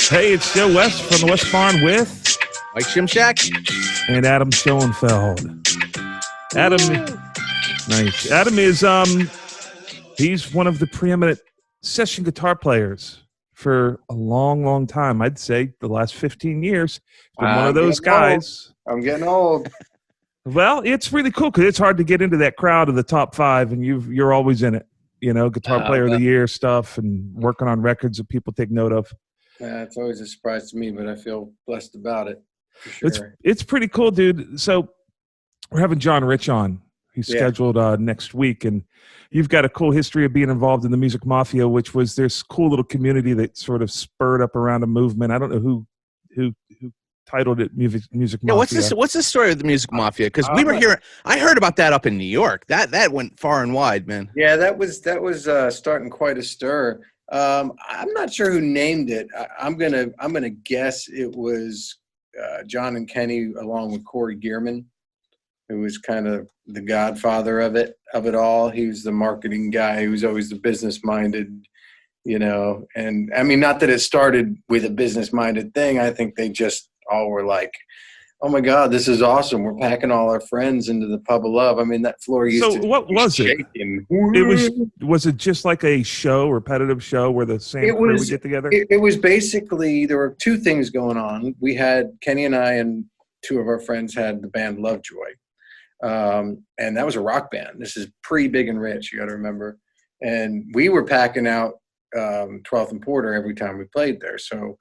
Hey, it's Joe West from the West Barn with Mike Shimshack and Adam Shoenfeld. Adam, nice. Adam is he's one of the preeminent session guitar players for a long, long time. I'd say the last 15 years. Been one of those guys. I'm getting old. Well, it's really cool because it's hard to get into that crowd of the top five, and you're always in it. You know, guitar player of the year stuff, and working on records that people take note of. It's always a surprise to me, but I feel blessed about it. For sure. It's pretty cool, dude. So we're having John Rich on. He's scheduled next week, and you've got a cool history of being involved in the Music Mafia, which was this cool little community that sort of spurred up around a movement. I don't know who titled it Music Mafia. Yeah, what's the story of the Music Mafia? Because we were here. I heard about that up in New York. That went far and wide, man. Yeah, that was starting quite a stir. I'm not sure who named it. I'm gonna guess it was John and Kenny along with Corey Gearman, who was kind of the godfather of it all. He was the marketing guy. He was always the business minded, you know. And I mean, not that it started with a business minded thing. I think they just all were like, oh my God, this is awesome. We're packing all our friends into the Pub of Love. I mean, that floor used to. So what was it? Was it just like a repetitive show where the same crew would get together? It was basically, there were two things going on. We had, Kenny and I and two of our friends had the band Lovejoy. And that was a rock band. This is pre-Big and Rich, you got to remember. And we were packing out 12th and Porter every time we played there. So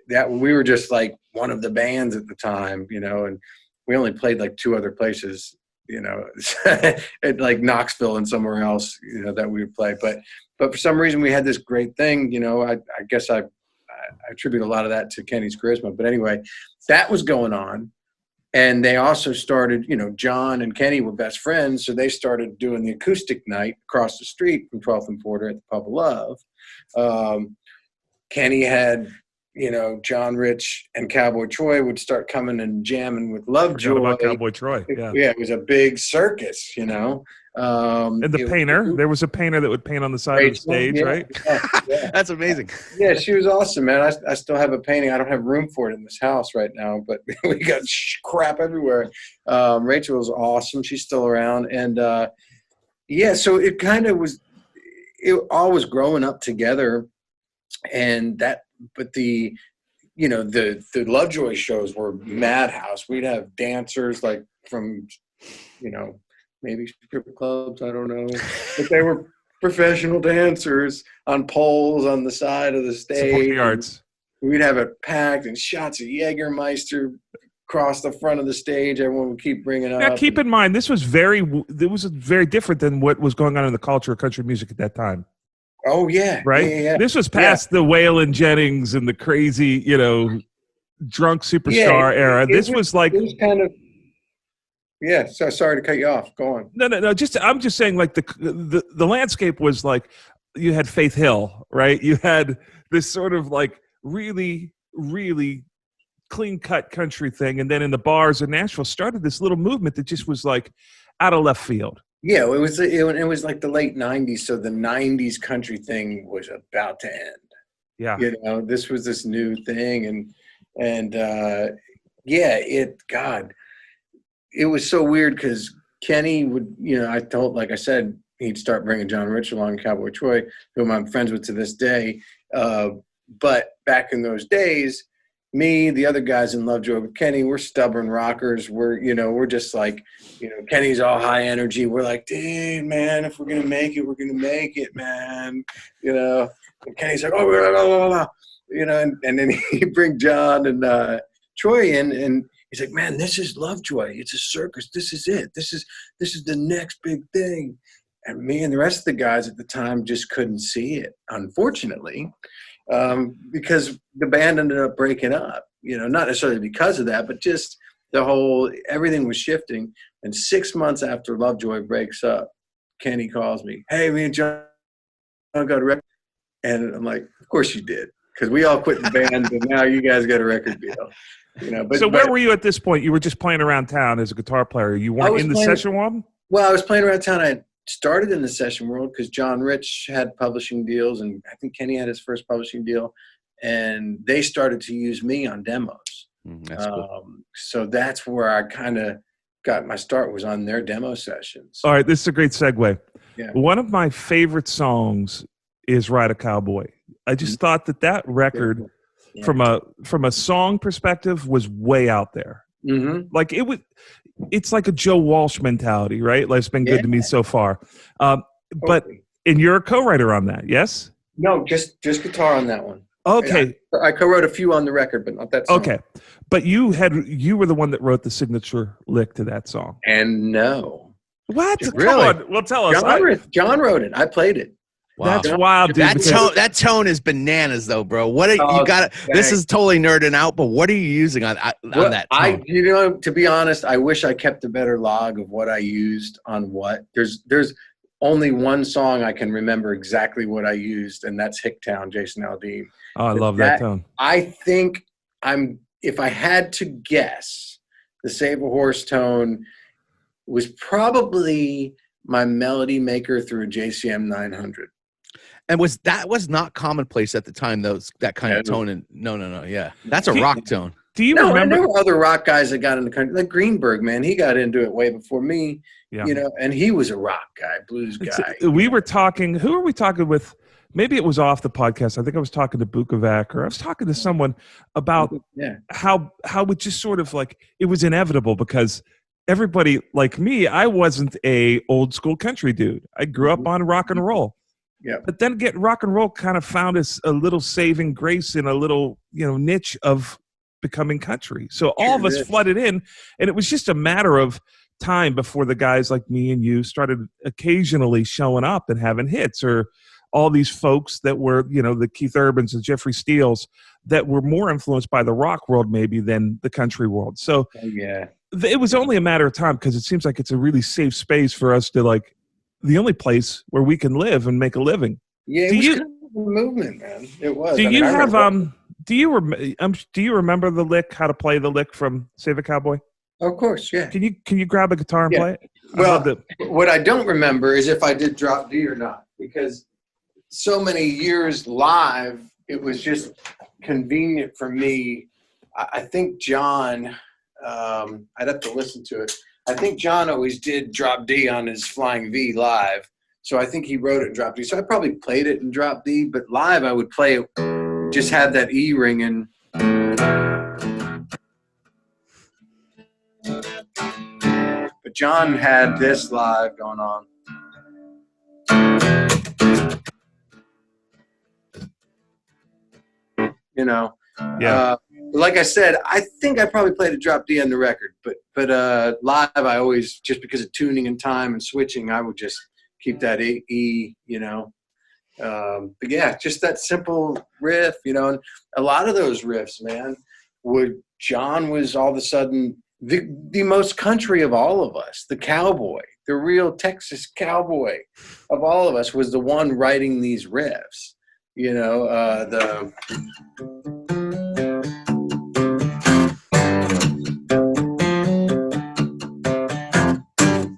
that we were just like one of the bands at the time, you know, and we only played like two other places, you know, at like Knoxville and somewhere else, you know, that we would play. But for some reason we had this great thing, you know. I guess I attribute a lot of that to Kenny's charisma. But anyway, that was going on. And they also started, you know, John and Kenny were best friends, so they started doing the acoustic night across the street from 12th and Porter at the Pub of Love. Kenny had, you know, John Rich and Cowboy Troy would start coming and jamming with Lovejoy. Forgot about Cowboy Troy. Yeah, it was a big circus, you know. And the painter, there was a painter that would paint on the side of the stage, right? Yeah. That's amazing. Yeah, she was awesome, man. I still have a painting. I don't have room for it in this house right now, but we got crap everywhere. Rachel was awesome. She's still around. And, so it kind of was – it all was growing up together. And that – but the Lovejoy shows were madhouse. We'd have dancers like from, you know, maybe strip clubs, I don't know. But they were professional dancers on poles on the side of the stage. Support the arts. We'd have it packed and shots of Jägermeister across the front of the stage. Everyone would keep bringing up. Now, keep in mind, this was very different than what was going on in the culture of country music at that time. Oh, yeah. Right? Yeah. This was past the Waylon Jennings and the crazy, you know, drunk superstar era. It was kind of, yeah, so sorry to cut you off. Go on. No. I'm just saying, like the landscape was like you had Faith Hill, right? You had this sort of like really, really clean cut country thing, and then in the bars in Nashville started this little movement that just was like out of left field. Yeah, it was like the late '90s, so the '90s country thing was about to end. Yeah, you know, this was this new thing, and it was so weird because Kenny would, you know, like I said, he'd start bringing John Rich along, Cowboy Troy, whom I'm friends with to this day. But back in those days, me, the other guys in Lovejoy with Kenny, we're stubborn rockers. We're just like, you know, Kenny's all high energy. We're like, dude, man, if we're going to make it, we're going to make it, man. You know, and Kenny's like, oh, blah, blah, blah, blah. You know, and then he'd bring John and Troy in, and he's like, man, this is Lovejoy. It's a circus. This is it. This is the next big thing. And me and the rest of the guys at the time just couldn't see it, unfortunately, because the band ended up breaking up. You know, not necessarily because of that, but just everything was shifting. And 6 months after Lovejoy breaks up, Kenny calls me, hey, me and John got a record. And I'm like, of course you did. because we all quit the band, but now you guys got a record deal. You know, so where were you at this point? You were just playing around town as a guitar player. You weren't in the session world? Well, I was playing around town. I started in the session world because John Rich had publishing deals, and I think Kenny had his first publishing deal, and they started to use me on demos. That's cool. So that's where I kind of got my start, was on their demo sessions. All right, this is a great segue. Yeah. One of my favorite songs is Ride a Cowboy. I just thought that record, from a song perspective, was way out there. Mm-hmm. Like it's like a Joe Walsh mentality, right? Life's been good to me so far. But and you're a co-writer on that, yes? No, just guitar on that one. Okay. I co-wrote a few on the record, but not that song. Okay. But you were the one that wrote the signature lick to that song. And no. What? Really? Come on. Well, tell us. John wrote it. I played it. Wow. That's wild, dude. That tone is bananas, though, bro. What you got? This is totally nerding out, but what are you using on that tone? To be honest, I wish I kept a better log of what I used on what. There's only one song I can remember exactly what I used, and that's Hicktown, Jason Aldean. Oh, I love that tone. I think if I had to guess, the Save a Horse tone was probably my melody maker through a JCM 900. And was not commonplace at the time, that kind of tone? And no, yeah, that's a rock tone. Do you remember? There were other rock guys that got in the country, like Greenberg, man. He got into it way before me, you know, and he was a rock guy, blues guy. We were talking. Who were we talking with? Maybe it was off the podcast. I think I was talking to Bukovac, or I was talking to someone about how it just sort of like it was inevitable because everybody like me, I wasn't a old school country dude. I grew up on rock and roll. Yeah. But then rock and roll kind of found us a little saving grace in a little, niche of becoming country. So all of us flooded in, and it was just a matter of time before the guys like me and you started occasionally showing up and having hits, or all these folks that were, the Keith Urbans and Jeffrey Steeles that were more influenced by the rock world maybe than the country world. So it was only a matter of time, because it seems like it's a really safe space for us to the only place where we can live and make a living. Yeah, it was kind of a movement, man. It was. Do you remember the lick? How to play the lick from Save a Cowboy? Of course, yeah. Can you grab a guitar and play it? Well, what I don't remember is if I did drop D or not, because so many years live, it was just convenient for me. I think John, I'd have to listen to it. I think John always did drop D on his Flying V live. So I think he wrote it in drop D. So I probably played it in drop D, but live I would play it, just had that E ringing. But John had this live going on. Like I said, I think I probably played a drop D on the record, but live I always, just because of tuning and time and switching, I would just keep that E, but yeah, just that simple riff, and a lot of those riffs, man, John was all of a sudden the most country of all of us, the cowboy, the real Texas cowboy of all of us, was the one writing these riffs,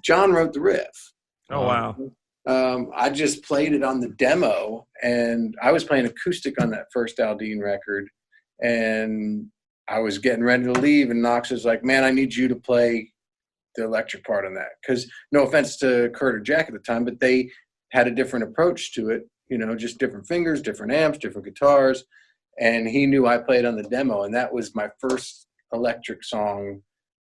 John wrote the riff. Oh, wow. I just played it on the demo, and I was playing acoustic on that first Aldean record, and I was getting ready to leave, and Knox was like, man, I need you to play the electric part on that. Because no offense to Kurt or Jack at the time, but they had a different approach to it, just different fingers, different amps, different guitars. And he knew I played on the demo, and that was my first electric song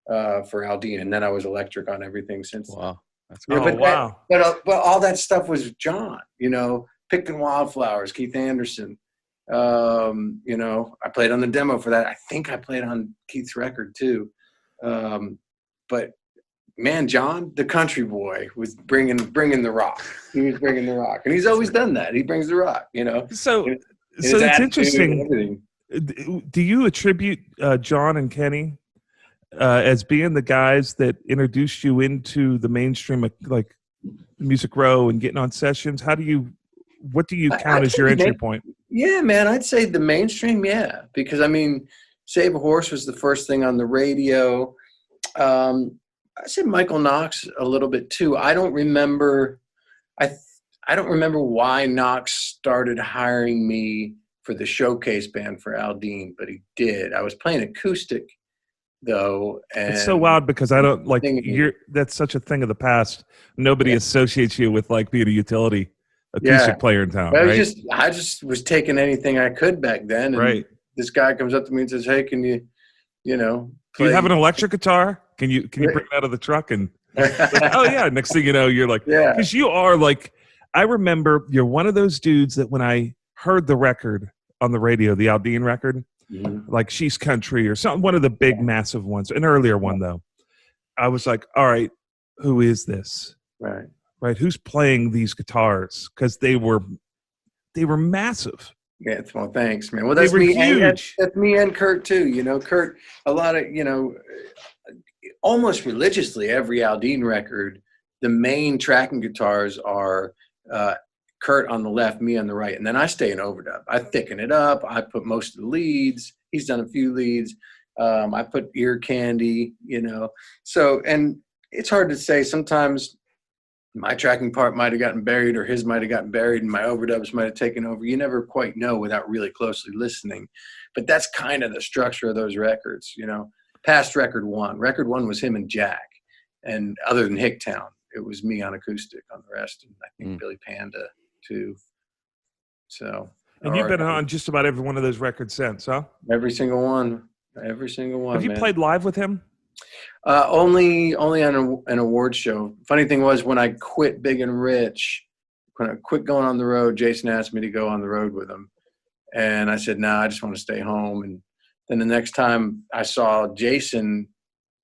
for Aldean, and then I was electric on everything since then. Wow, that's cool. Wow. But all that stuff was John. Picking Wildflowers, Keith Anderson. I played on the demo for that. I think I played on Keith's record too. But man, John, the country boy, was bringing the rock. He was bringing the rock, and he's always done that. He brings the rock. So it's interesting. Do you attribute John and Kenny as being the guys that introduced you into the mainstream, like Music Row and getting on sessions? What do you count as your entry point? Yeah, man, I'd say the mainstream, yeah. Because, I mean, Save a Horse was the first thing on the radio. I said Michael Knox a little bit too. I don't remember why Knox started hiring me for the showcase band for Aldine, but he did. I was playing acoustic though, and it's so wild because I don't like that's such a thing of the past. Nobody associates you with like being a utility acoustic player in town, well, right? I just was taking anything I could back then, and this guy comes up to me and says, "Hey, can you play? Do you have an electric guitar? Can you bring it out of the truck?" And like, oh yeah, next thing you know, you're like, because you are like, I remember you're one of those dudes that when I heard the record on the radio, the Aldine record, like She's Country or something, one of the big massive ones, an earlier one though, I was like, all right, who is this? Right, who's playing these guitars? Because they were massive. Yeah, well, thanks, man. Well, that's me. Huge. That's me and Kurt too. Kurt, a lot of almost religiously every Aldine record, the main tracking guitars are Kurt on the left, me on the right, and then I stay in overdub. I thicken it up. I put most of the leads. He's done a few leads. I put ear candy. So, and it's hard to say. Sometimes my tracking part might have gotten buried or his might have gotten buried and my overdubs might have taken over. You never quite know without really closely listening. But that's kind of the structure of those records, Past record one was him and Jack. And other than Hicktown, it was me on acoustic on the rest. And I think Billy Panda too. So. And you've been on just about every one of those records since, huh? Every single one. Have you played live with him? Only on an award show. Funny thing was, when I quit Big and Rich, when I quit going on the road, Jason asked me to go on the road with him. And I said, no, I just want to stay home. And then the next time I saw Jason,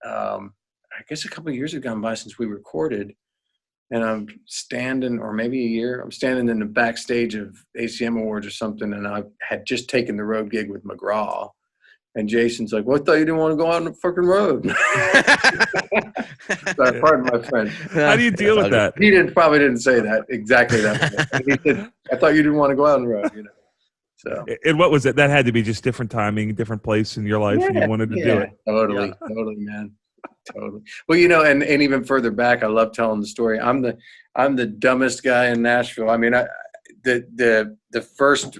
I guess a couple of years had gone by since we recorded. And I'm standing, or maybe a year, I'm standing in the backstage of ACM Awards or something. And I had just taken the road gig with McGraw. And Jason's like, well, I thought you didn't want to go out on the fucking road. Sorry, pardon my French. How do you deal with that? He probably didn't say that exactly that way. He said, I thought you didn't want to go out on the road, So. And what was it? That had to be just different timing, different place in your life, and you wanted to do it. Totally, man. Totally. Well, and even further back, I love telling the story. I'm the dumbest guy in Nashville. I mean, the first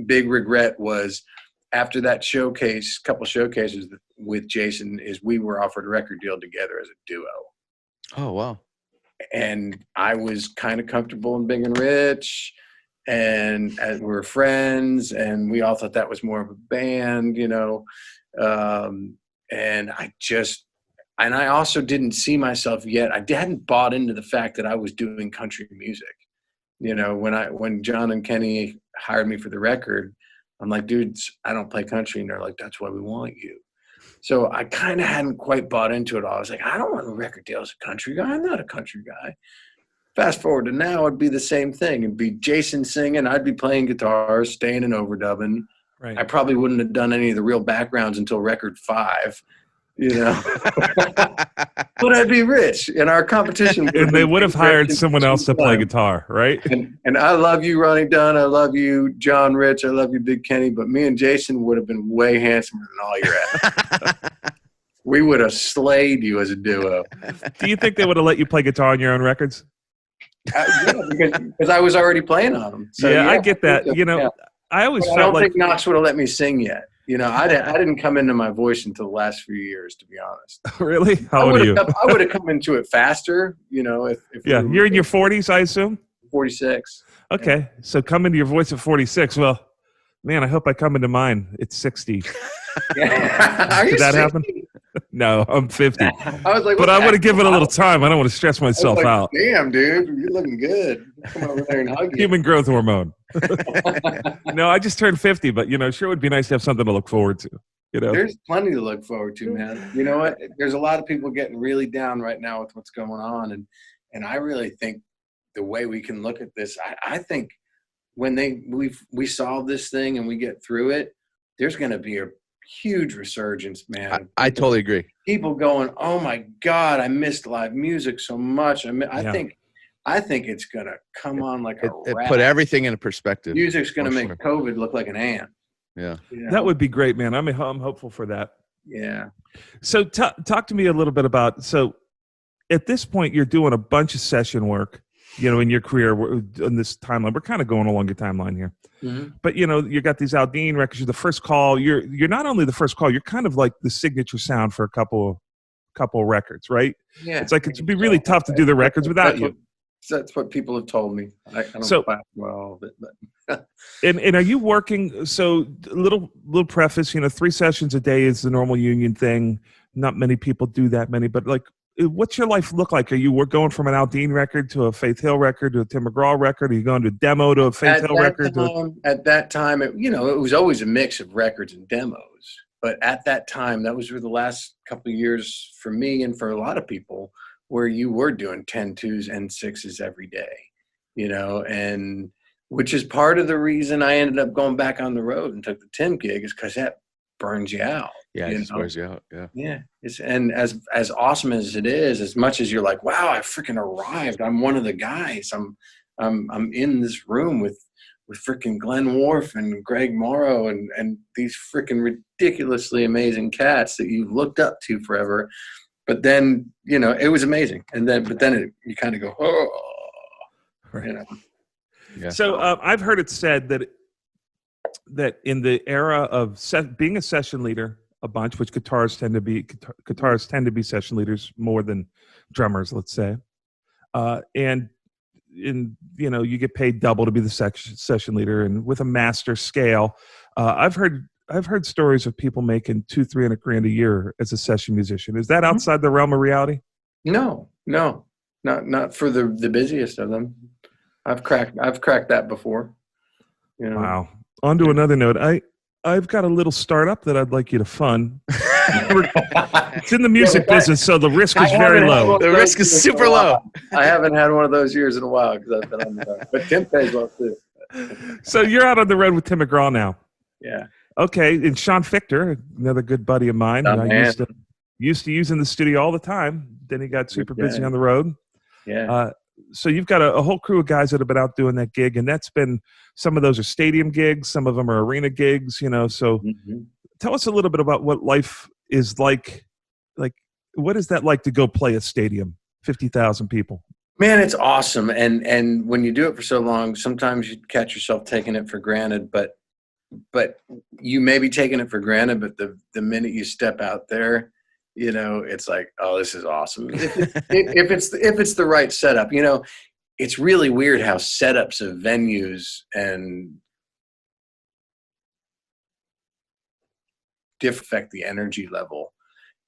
big regret was, after that couple showcases with Jason, is we were offered a record deal together as a duo. Oh, wow. And I was kind of comfortable in Big and Rich, and we were friends, and we all thought that was more of a band, and I also didn't see myself yet. I hadn't bought into the fact that I was doing country music. When John and Kenny hired me for the record, I'm like, dudes, I don't play country. And they're like, that's why we want you. So I kind of hadn't quite bought into it all. I was like, I don't want a record deal as a country guy. I'm not a country guy. Fast forward to now, it'd be the same thing. It'd be Jason singing. I'd be playing guitars, staying and overdubbing. Right. I probably wouldn't have done any of the real backgrounds until record 5. But I'd be rich, and our competition. And they would have hired someone else to play guitar, right? And I love you, Ronnie Dunn. I love you, John Rich. I love you, Big Kenny. But me and Jason would have been way handsomer than all your ass. We would have slayed you as a duo. Do you think they would have let you play guitar on your own records? Yeah, because I was already playing on them. So, yeah, I get that. I always felt I don't like think Knox would have let me sing yet. I didn't come into my voice until the last few years, to be honest. Really? How old are you? I would have come into it faster, if you're in your 40s, I assume? 46. Okay, so come into your voice at 46. Well, man, I hope I come into mine. It's 60. Yeah. Did that happen? No, I'm 50. I was like, but I want to give it a little time. I don't want to stress myself out. Damn, dude, you're looking good. Come over there and hug you. Human growth hormone. No, I just turned 50, but sure would be nice to have something to look forward to. There's plenty to look forward to, man. You know what? There's a lot of people getting really down right now with what's going on, and I really think the way we can look at this, I think when we solve this thing and we get through it, there's going to be a huge resurgence, man. I totally agree. People going, oh my God, I missed live music so much. I I think it's gonna come on like a It rat. put everything into perspective. Music's gonna make sure. COVID look like an ant. Yeah. You know? That would be great, man. I'm hopeful for that. Yeah. So talk to me a little bit about, so at this point you're doing a bunch of session work, you know, in your career in this timeline. We're kind of going along your timeline here. Mm-hmm. But you know, you got these Aldine records, you're the first call. You're not only the first call, you're kind of like the signature sound for a couple records, right? Yeah. It's like it'd be really tough to do the records without you. That's what people have told me. I don't So, clap well, but and are you working? So little preface, you know, 3 sessions a day is the normal union thing. Not many people do that many, but like, what's your life look like? Are you going from an Aldine record to a Faith Hill record to a Tim McGraw record? Are you going to a demo to a Faith Hill record? At that time, it was always a mix of records and demos. But at that time, that was the last couple of years for me and for a lot of people, where you were doing 10-2s and 6s every day, you know, and which is part of the reason I ended up going back on the road and took the Tim gig, is because that burns you out. Yeah, it just wears you out. Yeah. Yeah. And as awesome as it is, as much as you're like, wow, I freaking arrived. I'm one of the guys. I'm in this room with freaking Glenn Worf and Greg Morrow and these freaking ridiculously amazing cats that you've looked up to forever. But then, you know, it was amazing. And then, you kind of go, oh, you know. Yeah. So I've heard it said that in the era of being a session leader a bunch, which guitarists tend to be session leaders more than drummers, let's say. And you know, you get paid double to be the session leader, and with a master scale, I've heard stories of people making $200,000-$300,000 grand a year as a session musician. Is that outside the realm of reality? No, not for the busiest of them. I've cracked that before. You know? Wow. On to another note. I've got a little startup that I'd like you to fund. It's in the music business, so the risk is very low. The risk is super low. I haven't had one of those years in a while because I've been on the road. But Tim pays well too. So you're out on the road with Tim McGraw now. Yeah. Okay, and Sean Fichter, another good buddy of mine, I used to use in the studio all the time. Then he got super busy on the road. Yeah. So you've got a whole crew of guys that have been out doing that gig, and that's been, some of those are stadium gigs, some of them are arena gigs, you know. So tell us a little bit about what life is like. Like, what is that like to go play a stadium, 50,000 people? Man, it's awesome. And when you do it for so long, sometimes you catch yourself taking it for granted, but you may be taking it for granted, but the minute you step out there, you know, it's like, oh, this is awesome. If it's the right setup, you know, it's really weird how setups of venues and affect the energy level,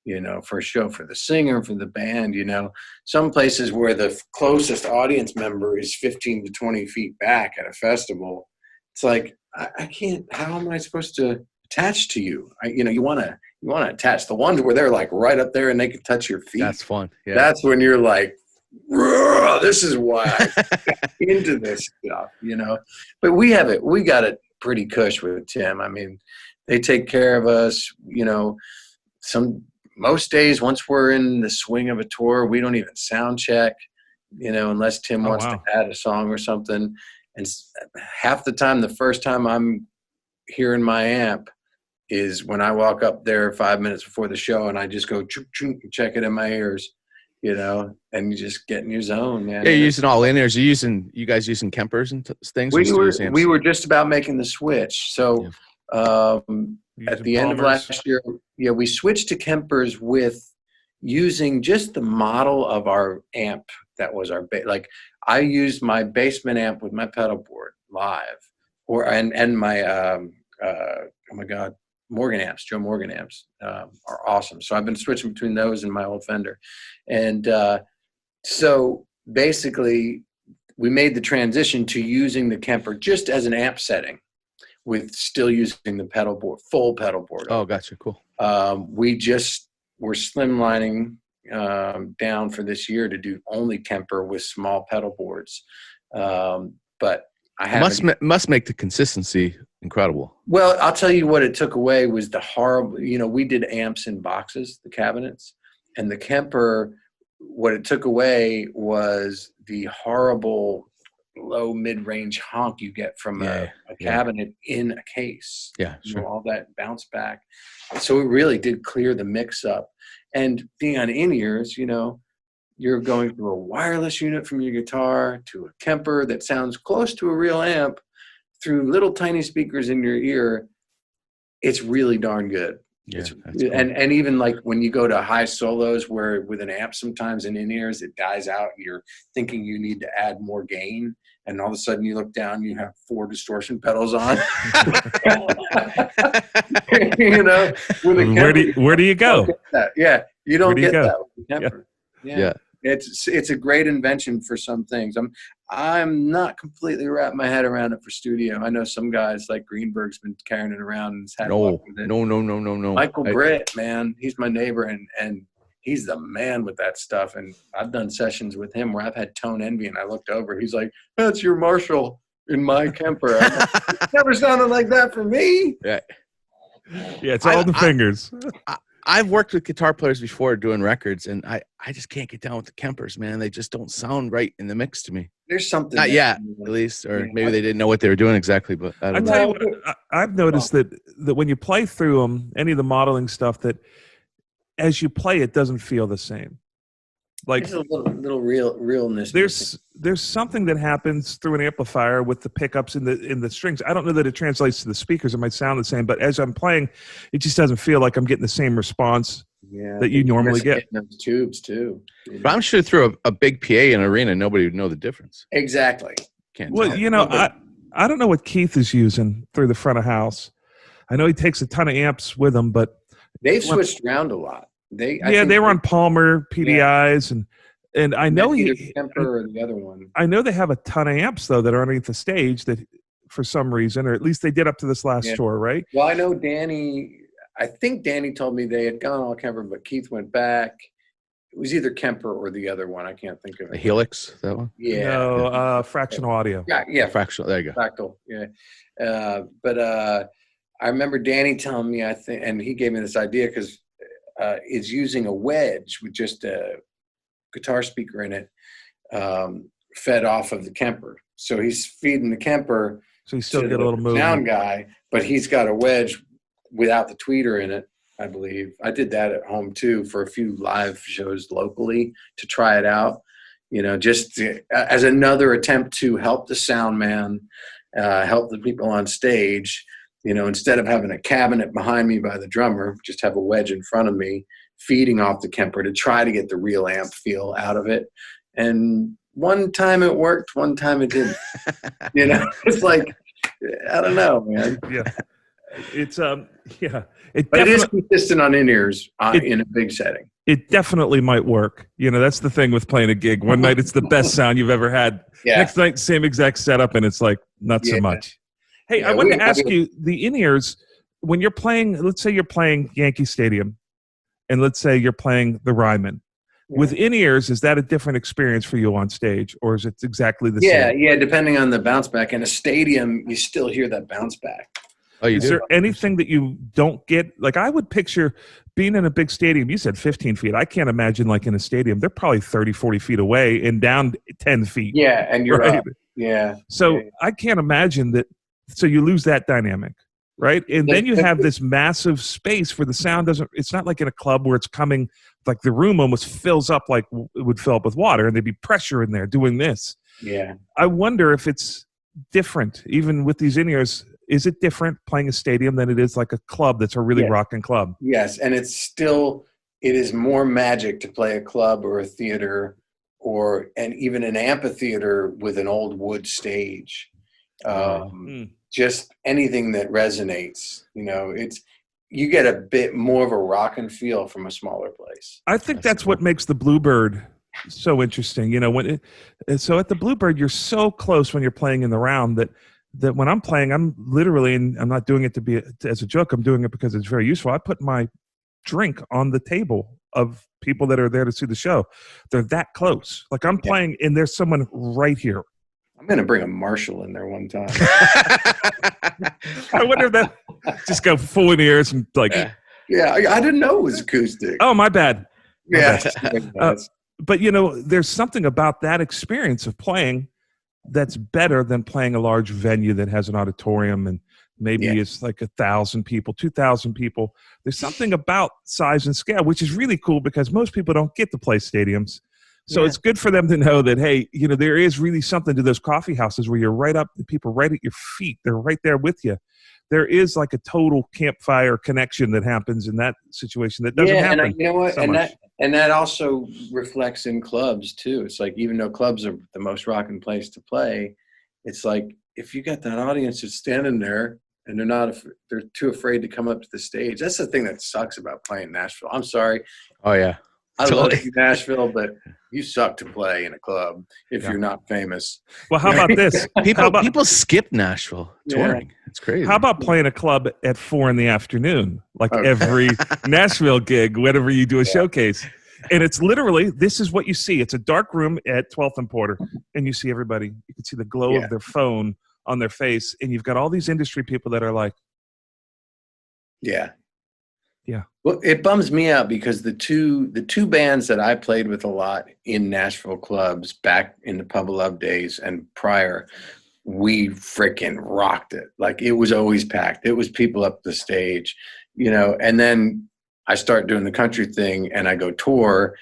you know, for a show, for the singer, for the band. You know, some places where the closest audience member is 15 to 20 feet back at a festival, it's like, I can't, how am I supposed to attach to you? You want to attach. The ones where they're like right up there and they can touch your feet. That's fun. Yeah. That's when you're like, this is why I got into this stuff, you know. But we got it pretty cush with Tim. I mean, they take care of us, you know. Most days, once we're in the swing of a tour, we don't even sound check, you know, unless Tim wants to add a song or something. And half the time, the first time I'm hearing my amp is when I walk up there 5 minutes before the show, and I just go check it in my ears, you know, and you just get in your zone, man. Yeah, you're using all in-ears. You guys using Kempers and things? We were just about making the switch. So at the end of last year, we switched to Kempers with using just the model of our amp that was our like I used my basement amp with my pedal board live, and my oh my god, Morgan amps, Joe Morgan amps are awesome. So I've been switching between those and my old Fender, and so basically we made the transition to using the Kemper just as an amp setting, with still using the pedal board, full pedal board. Oh, gotcha, cool. We're slimlining down for this year to do only Kemper with small pedal boards. But I haven't. Must make the consistency incredible. Well, I'll tell you what it took away was the horrible, you know, we did amps in boxes, the cabinets, and the Kemper what it took away was the horrible low mid-range honk you get from a cabinet in a case. Yeah, sure. All that bounce back. So it really did clear the mix up. And being on in-ears, you're going through a wireless unit from your guitar to a Kemper that sounds close to a real amp through little tiny speakers in your ear. It's really darn good. Yeah, cool. And even like when you go to high solos where with an amp sometimes in in-ears it dies out, you're thinking you need to add more gain, and all of a sudden you look down, you have 4 distortion pedals on. Where do you go? Yeah, you don't get that with the Kemper. Yeah. It's a great invention for some things. I'm not completely wrapping my head around it for studio. I know some guys like Greenberg's been carrying it around and has had luck with it. No. Michael Britt, man, he's my neighbor and he's the man with that stuff. And I've done sessions with him where I've had tone envy, and I looked over. He's like, "That's your Marshall in my Kemper." It never sounded like that for me. Yeah, it's all the fingers. I've worked with guitar players before doing records, and I just can't get down with the Kempers, man. They just don't sound right in the mix to me. There's something. Not yet, at least, or maybe they didn't know what they were doing exactly. But I tell you what, I've noticed that when you play through them, any of the modeling stuff, that as you play, it doesn't feel the same. Like there's a little realness. There's something that happens through an amplifier with the pickups in the strings. I don't know that it translates to the speakers. It might sound the same, but as I'm playing, it just doesn't feel like I'm getting the same response that you normally get. Those tubes too. But I'm sure through a big PA in an arena, nobody would know the difference. Exactly. I don't know what Keith is using through the front of house. I know he takes a ton of amps with him, but they've switched around a lot. They were on Palmer PDIs, and I know Kemper or the other one. I know they have a ton of amps though that are underneath the stage that, for some reason, or at least they did up to this last tour, right? Well, I know Danny. I think Danny told me they had gone all Kemper, but Keith went back. It was either Kemper or the other one. I can't think of it. The Helix, that one? Yeah. No, fractional audio. Yeah. Fractional. There you go. Fractal. Yeah. But I remember Danny telling me, and he gave me this idea because. Is using a wedge with just a guitar speaker in it, fed off of the Kemper. So he's feeding the Kemper. So you still get a little movement. Sound guy, but he's got a wedge without the tweeter in it, I believe. I did that at home too for a few live shows locally to try it out. Just as another attempt to help the sound man, help the people on stage. Instead of having a cabinet behind me by the drummer, just have a wedge in front of me feeding off the Kemper to try to get the real amp feel out of it. And one time it worked, one time it didn't. It's like, I don't know, man. Yeah. It's, But it is consistent on in-ears in a big setting. It definitely might work. That's the thing with playing a gig. One night it's the best sound you've ever had. Yeah. Next night, same exact setup, and it's like, not so much. Hey, I wanted to ask you, the in-ears, when you're playing, let's say you're playing Yankee Stadium, and let's say you're playing the Ryman. Yeah. With in-ears, is that a different experience for you on stage, or is it exactly the same? Yeah, depending on the bounce back. In a stadium, you still hear that bounce back. Oh, you do? Is there anything that you don't get? Like, I would picture being in a big stadium. You said 15 feet. I can't imagine, like, in a stadium, they're probably 30, 40 feet away and down 10 feet. Yeah, and you're right? Up. Yeah. So I can't imagine that. So you lose that dynamic, right? And then you have this massive space where the sound it's not like in a club where it's coming, like the room almost fills up like it would fill up with water, and there'd be pressure in there doing this. Yeah. I wonder if it's different, even with these in-ears. Is it different playing a stadium than it is like a club that's a really rocking club? Yes, and it is more magic to play a club or a theater and even an amphitheater with an old wood stage. Just anything that resonates, you get a bit more of a rock and feel from a smaller place. I think that's what makes the Bluebird so interesting. So at the Bluebird, you're so close when you're playing in the round that when I'm playing, I'm literally, and I'm not doing it to be as a joke, I'm doing it because it's very useful. I put my drink on the table of people that are there to see the show. They're that close. Like I'm playing and there's someone right here. I'm going to bring a Marshall in there one time. I wonder if that just go full in ears and like. Yeah, I didn't know it was acoustic. Oh, my bad. Yeah. but there's something about that experience of playing that's better than playing a large venue that has an auditorium and maybe it's like 1,000 people, 2,000 people. There's something about size and scale, which is really cool because most people don't get to play stadiums. So it's good for them to know that, hey, there is really something to those coffee houses where you're right up, people right at your feet. They're right there with you. There is like a total campfire connection that happens in that situation that doesn't happen. And you know what? So much. That also reflects in clubs too. It's like, even though clubs are the most rocking place to play, it's like, if you got that audience that's standing there and they're too afraid to come up to the stage. That's the thing that sucks about playing Nashville. I'm sorry. Oh yeah. I love Nashville, but you suck to play in a club if you're not famous. Well, how about this? People skip Nashville touring. It's crazy. How about playing a club at 4 PM, like every Nashville gig, whenever you do a showcase? And it's literally, this is what you see. It's a dark room at 12th and Porter, and you see everybody. You can see the glow of their phone on their face, and you've got all these industry people that are like, yeah. Yeah. Well, it bums me out because the two bands that I played with a lot in Nashville clubs back in the Pub of Love days and prior, we freaking rocked it. Like, it was always packed. It was people up the stage, and then I start doing the country thing and I go tour.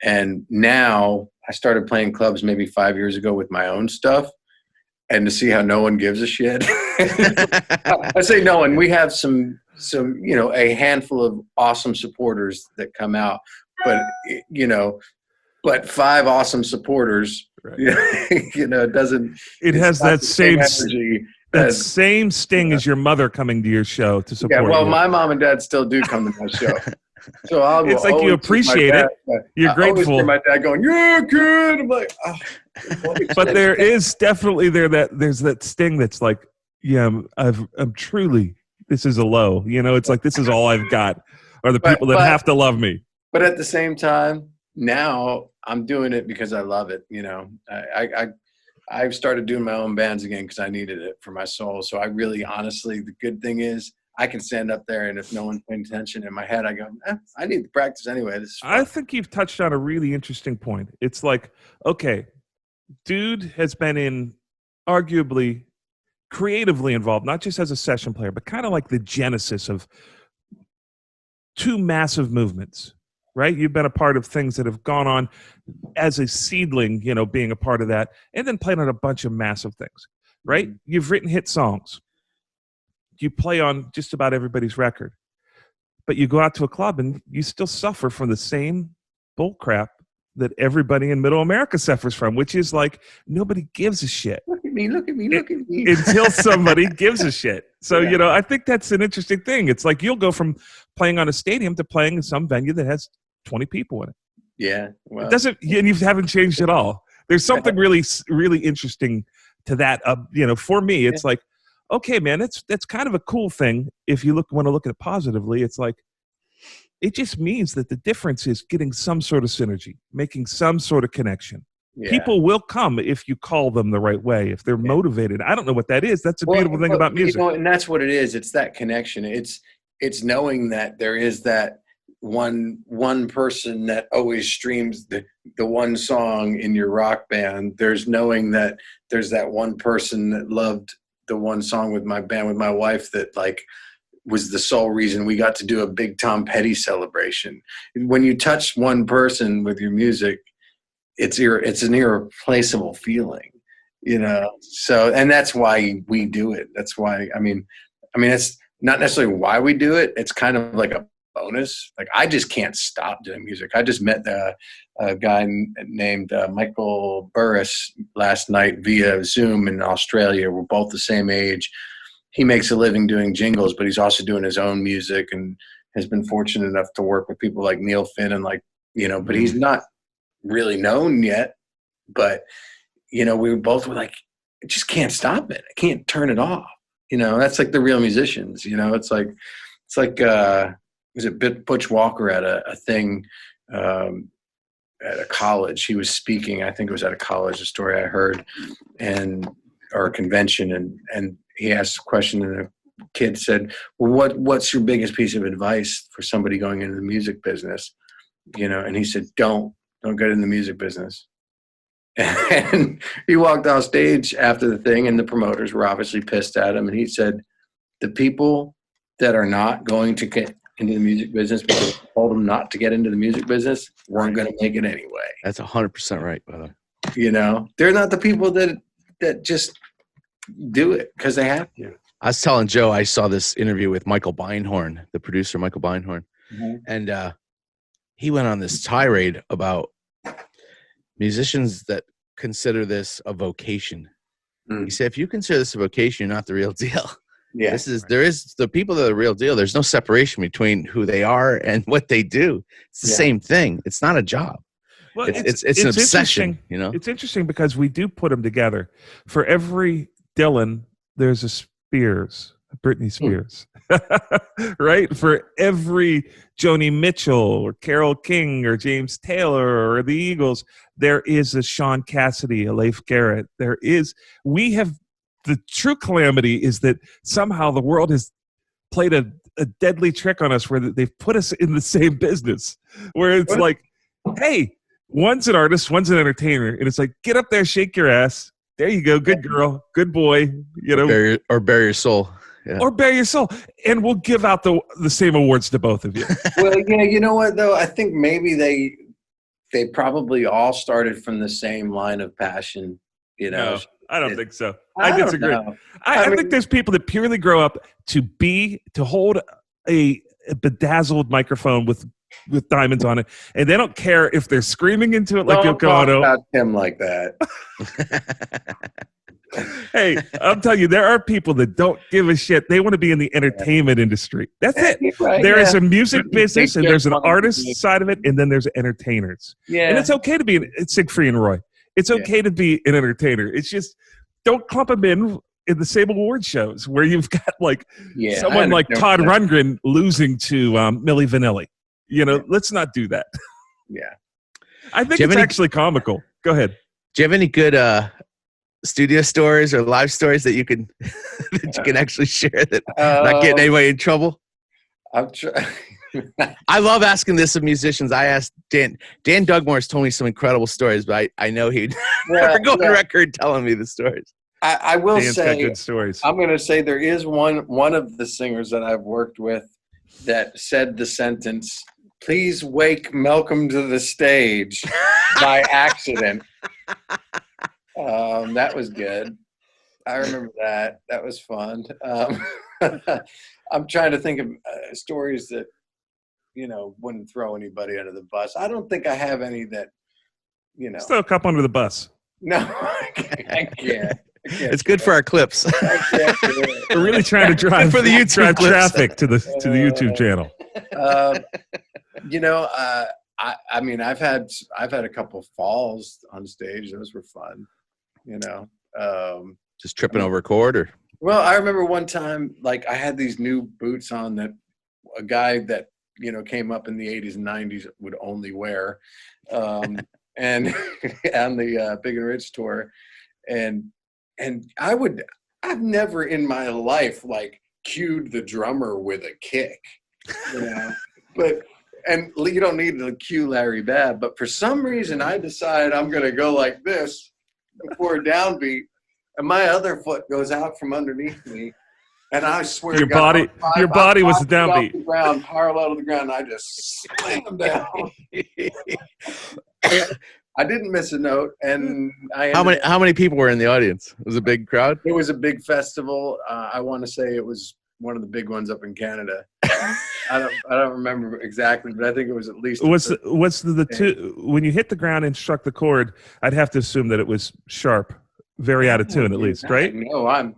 And now I started playing clubs maybe 5 years ago with my own stuff, and to see how no one gives a shit. I say no one. We have some a handful of awesome supporters that come out, but 5 awesome supporters, right. It doesn't. It has that same energy. Same sting as your mother coming to your show to support. Yeah, well, you. My mom and dad still do come to my show, so I'll. It's like you appreciate it. You're grateful. My dad going, "Yeah, kid." I'm like, oh. But there is definitely there's that sting that's like, yeah, I'm truly. This is a low, it's like, this is all I've got, are the people that have to love me. But at the same time, now I'm doing it because I love it. I've started doing my own bands again because I needed it for my soul. So I really, honestly, the good thing is I can stand up there, and if no one's paying attention, in my head I go, I need to practice anyway. This is fun. I think you've touched on a really interesting point. It's like, okay, dude has been in arguably creatively involved, not just as a session player, but kind of like the genesis of 2 massive movements, right? You've been a part of things that have gone on as a seedling, being a part of that, and then playing on a bunch of massive things, right? Mm-hmm. You've written hit songs. You play on just about everybody's record, but you go out to a club and you still suffer from the same bull crap that everybody in Middle America suffers from, which is like, nobody gives a shit. Look at me. Until somebody gives a shit. So, I think that's an interesting thing. It's like, you'll go from playing on a stadium to playing in some venue that has 20 people in it. Yeah. Well, it doesn't, and you haven't changed at all. There's something really, really interesting to that. For me, it's like, okay, man, that's kind of a cool thing. If you want to look at it positively, it's like, it just means that the difference is getting some sort of synergy, making some sort of connection. Yeah. People will come if you call them the right way, if they're motivated. I don't know what that is. That's a beautiful thing about music. And that's what it is. It's that connection. It's knowing that there is that one person that always streams the one song in your rock band. There's knowing that there's that one person that loved the one song with my band, with my wife, that like was the sole reason we got to do a big Tom Petty celebration. When you touch one person with your music, it's an irreplaceable feeling, So, and that's why we do it. That's why, I mean, it's not necessarily why we do it. It's kind of like a bonus. Like, I just can't stop doing music. I just met a guy named Michael Burris last night via Zoom in Australia. We're both the same age. He makes a living doing jingles, but he's also doing his own music and has been fortunate enough to work with people like Neil Finn and but he's not really known yet. But, we both were like, I just can't stop it. I can't turn it off. That's like the real musicians, it's like was it Butch Walker at a thing at a college? He was speaking, I think it was at a college, a story I heard, or a convention, and he asked a question, and a kid said, well, what's your biggest piece of advice for somebody going into the music business? And he said, don't don't get in the music business. And he walked off stage after the thing, and the promoters were obviously pissed at him. And he said, the people that are not going to get into the music business because I told them not to get into the music business weren't going to make it anyway. That's 100% right, by the way. You know, they're not the people that just do it because they have to. I was telling Joe, I saw this interview with Michael Beinhorn, the producer, Michael Beinhorn. Mm-hmm. And he went on this tirade about musicians that consider this a vocation. He said, if you consider this a vocation, you're not the real deal. Yeah. There is the people that are the real deal. There's no separation between who they are and what they do. It's the same thing. It's not a job. Well, it's an obsession, you know? It's interesting because we do put them together. For every Dylan, there's a Spears, Britney Spears, right? For every Joni Mitchell or Carole King or James Taylor or the Eagles, there is a Sean Cassidy, a Leif Garrett. The true calamity is that somehow the world has played a deadly trick on us where they've put us in the same business, where it's like, hey, one's an artist, one's an entertainer, and it's like, get up there, shake your ass. There you go, good girl, good boy. You know, or bare your soul. Yeah. Or bare your soul, and we'll give out the same awards to both of you. Well, yeah, you know what though? I think maybe they probably all started from the same line of passion. You know, no, I don't think so. I disagree. I mean, think there's people that purely grow up to hold a bedazzled microphone with diamonds on it, and they don't care if they're screaming into it like Don't Yoko Ono. talk about him like that. Hey, I'm telling you, there are people that don't give a shit. They want to be in the entertainment industry. That's it. Right, There is a music business, and there's an artist side of it, and then there's entertainers. Yeah. And it's okay to be Siegfried and Roy. It's okay to be an entertainer. It's just don't clump them in the same award shows where you've got like someone like Todd Rundgren losing to Milli Vanilli. You know, let's not do that. Yeah. I think it's actually comical. Go ahead. Do you have any good studio stories or live stories that you can actually share that not getting anybody in trouble? I'm trying. I love asking this of musicians. I asked Dan Dugmore's told me some incredible stories, but I know he'd never go on record telling me the stories. I will Dan's say, got good stories. I'm going to say there is one of the singers that I've worked with that said the sentence, "Please wake Malcolm to the stage," by accident. That was good. I remember that. That was fun. I'm trying to think of stories that, you know, wouldn't throw anybody under the bus. I don't think I have any that, you know. Throw a cup under the bus. No, I can't. It's good for our clips. We're really trying to drive for the YouTube traffic to the YouTube channel. You know, I mean, I've had a couple of falls on stage. Those were fun. You know, just tripping over a chord, or. Well, I remember one time, like I had these new boots on that a guy that, you know, came up in the 80s and 90s would only wear, and on the Big and Rich tour, and I've never in my life like cued the drummer with a kick, you know, and you don't need to cue Larry Babb, but for some reason I decide I'm going to go like this before a downbeat, and my other foot goes out from underneath me, and I swear your body was the downbeat. The ground, parallel to the ground, and I just slammed down. I didn't miss a note, and how many people were in the audience? It was a big crowd. It was a big festival. I want to say it was one of the big ones up in Canada. I don't remember exactly, but I think it was at least. What's the two when you hit the ground and struck the chord? I'd have to assume that it was sharp, very out of tune, at least, right? No, I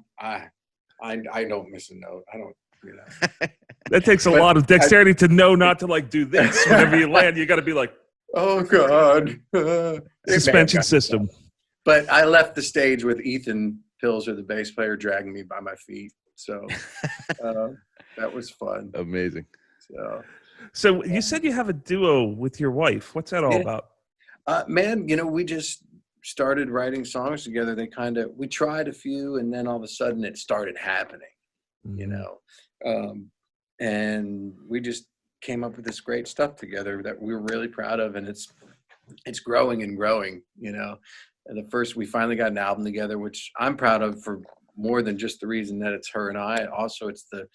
don't miss a note. I don't. You know. That takes a lot of dexterity to know not to like do this. Whenever you land, you got to be like, oh God, suspension system. But I left the stage with Ethan Pilser, the bass player, dragging me by my feet. So that was fun. Amazing. So you said you have a duo with your wife. What's that all about? Man, you know, we just started writing songs together. We tried a few, and then all of a sudden it started happening, you know, and we just came up with this great stuff together that we were really proud of. And it's growing and growing, you know. And we finally got an album together, which I'm proud of for more than just the reason that it's her and I. Also, it's the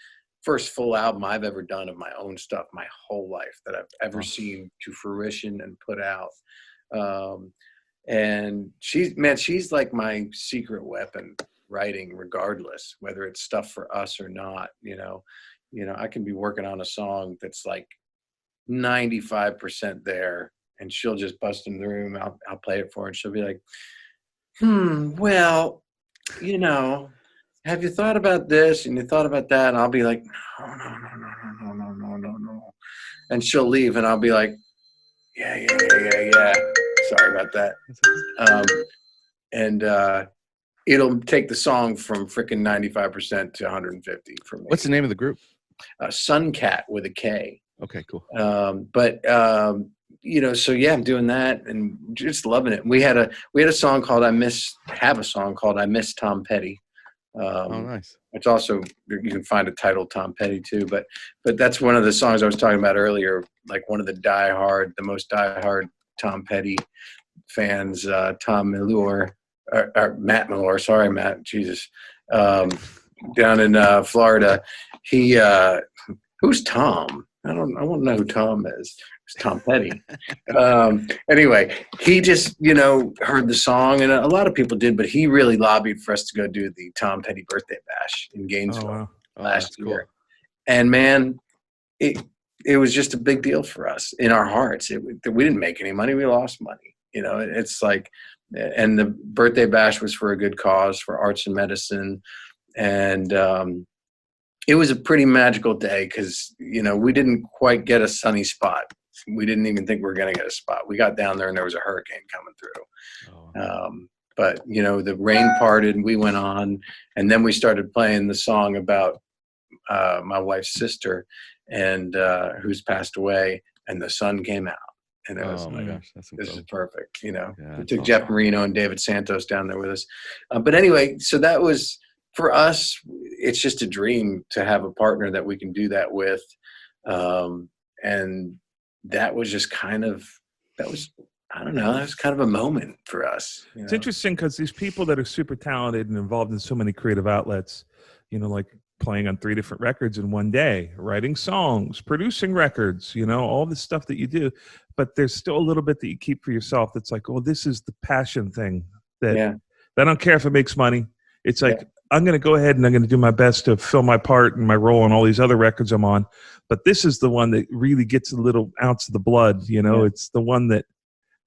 first full album I've ever done of my own stuff my whole life that I've ever seen to fruition and put out. And she's like my secret weapon writing, regardless, whether it's stuff for us or not. You know, I can be working on a song that's like 95% there, and she'll just bust in the room. I'll play it for her, and she'll be like, well, you know, have you thought about this and you thought about that? And I'll be like, no. And she'll leave, and I'll be like, yeah. Sorry about that. It'll take the song from freaking 95% to 150 for me. What's the name of the group? Suncat with a K. Okay, cool. You know, so yeah, I'm doing that and just loving it. We had a song called I Miss Tom Petty. Nice. It's also, you can find a title Tom Petty too, but that's one of the songs I was talking about earlier, like one of the most diehard Tom Petty fans, Tom Millure, or Matt Millure, sorry Matt, Jesus, down in Florida. Who's Tom? I want to know who Tom is. It's Tom Petty. Anyway, he just, you know, heard the song, and a lot of people did, but he really lobbied for us to go do the Tom Petty birthday bash in Gainesville last year. Cool. And man, it was just a big deal for us in our hearts. We didn't make any money. We lost money. You know, it's like, and the birthday bash was for a good cause, for arts and medicine. And it was a pretty magical day because, you know, we didn't quite get a sunny spot. We didn't even think we were going to get a spot. We got down there and there was a hurricane coming through. But, you know, the rain parted and we went on. And then we started playing the song about my wife's sister, and who's passed away, and the sun came out. And it was, my gosh, that's this is perfect. You know, yeah, we took Jeff Marino and David Santos down there with us. But anyway, so that was, for us, it's just a dream to have a partner that we can do that with. And that was just I don't know, that was kind of a moment for us. You know? It's interesting because these people that are super talented and involved in so many creative outlets, you know, like playing on 3 different records in one day, writing songs, producing records, you know, all the stuff that you do. But there's still a little bit that you keep for yourself that's like, oh, this is the passion thing that I don't care if it makes money. It's like, I'm going to go ahead and I'm going to do my best to fill my part and my role on all these other records I'm on. But this is the one that really gets a little ounce of the blood, you know. It's the one that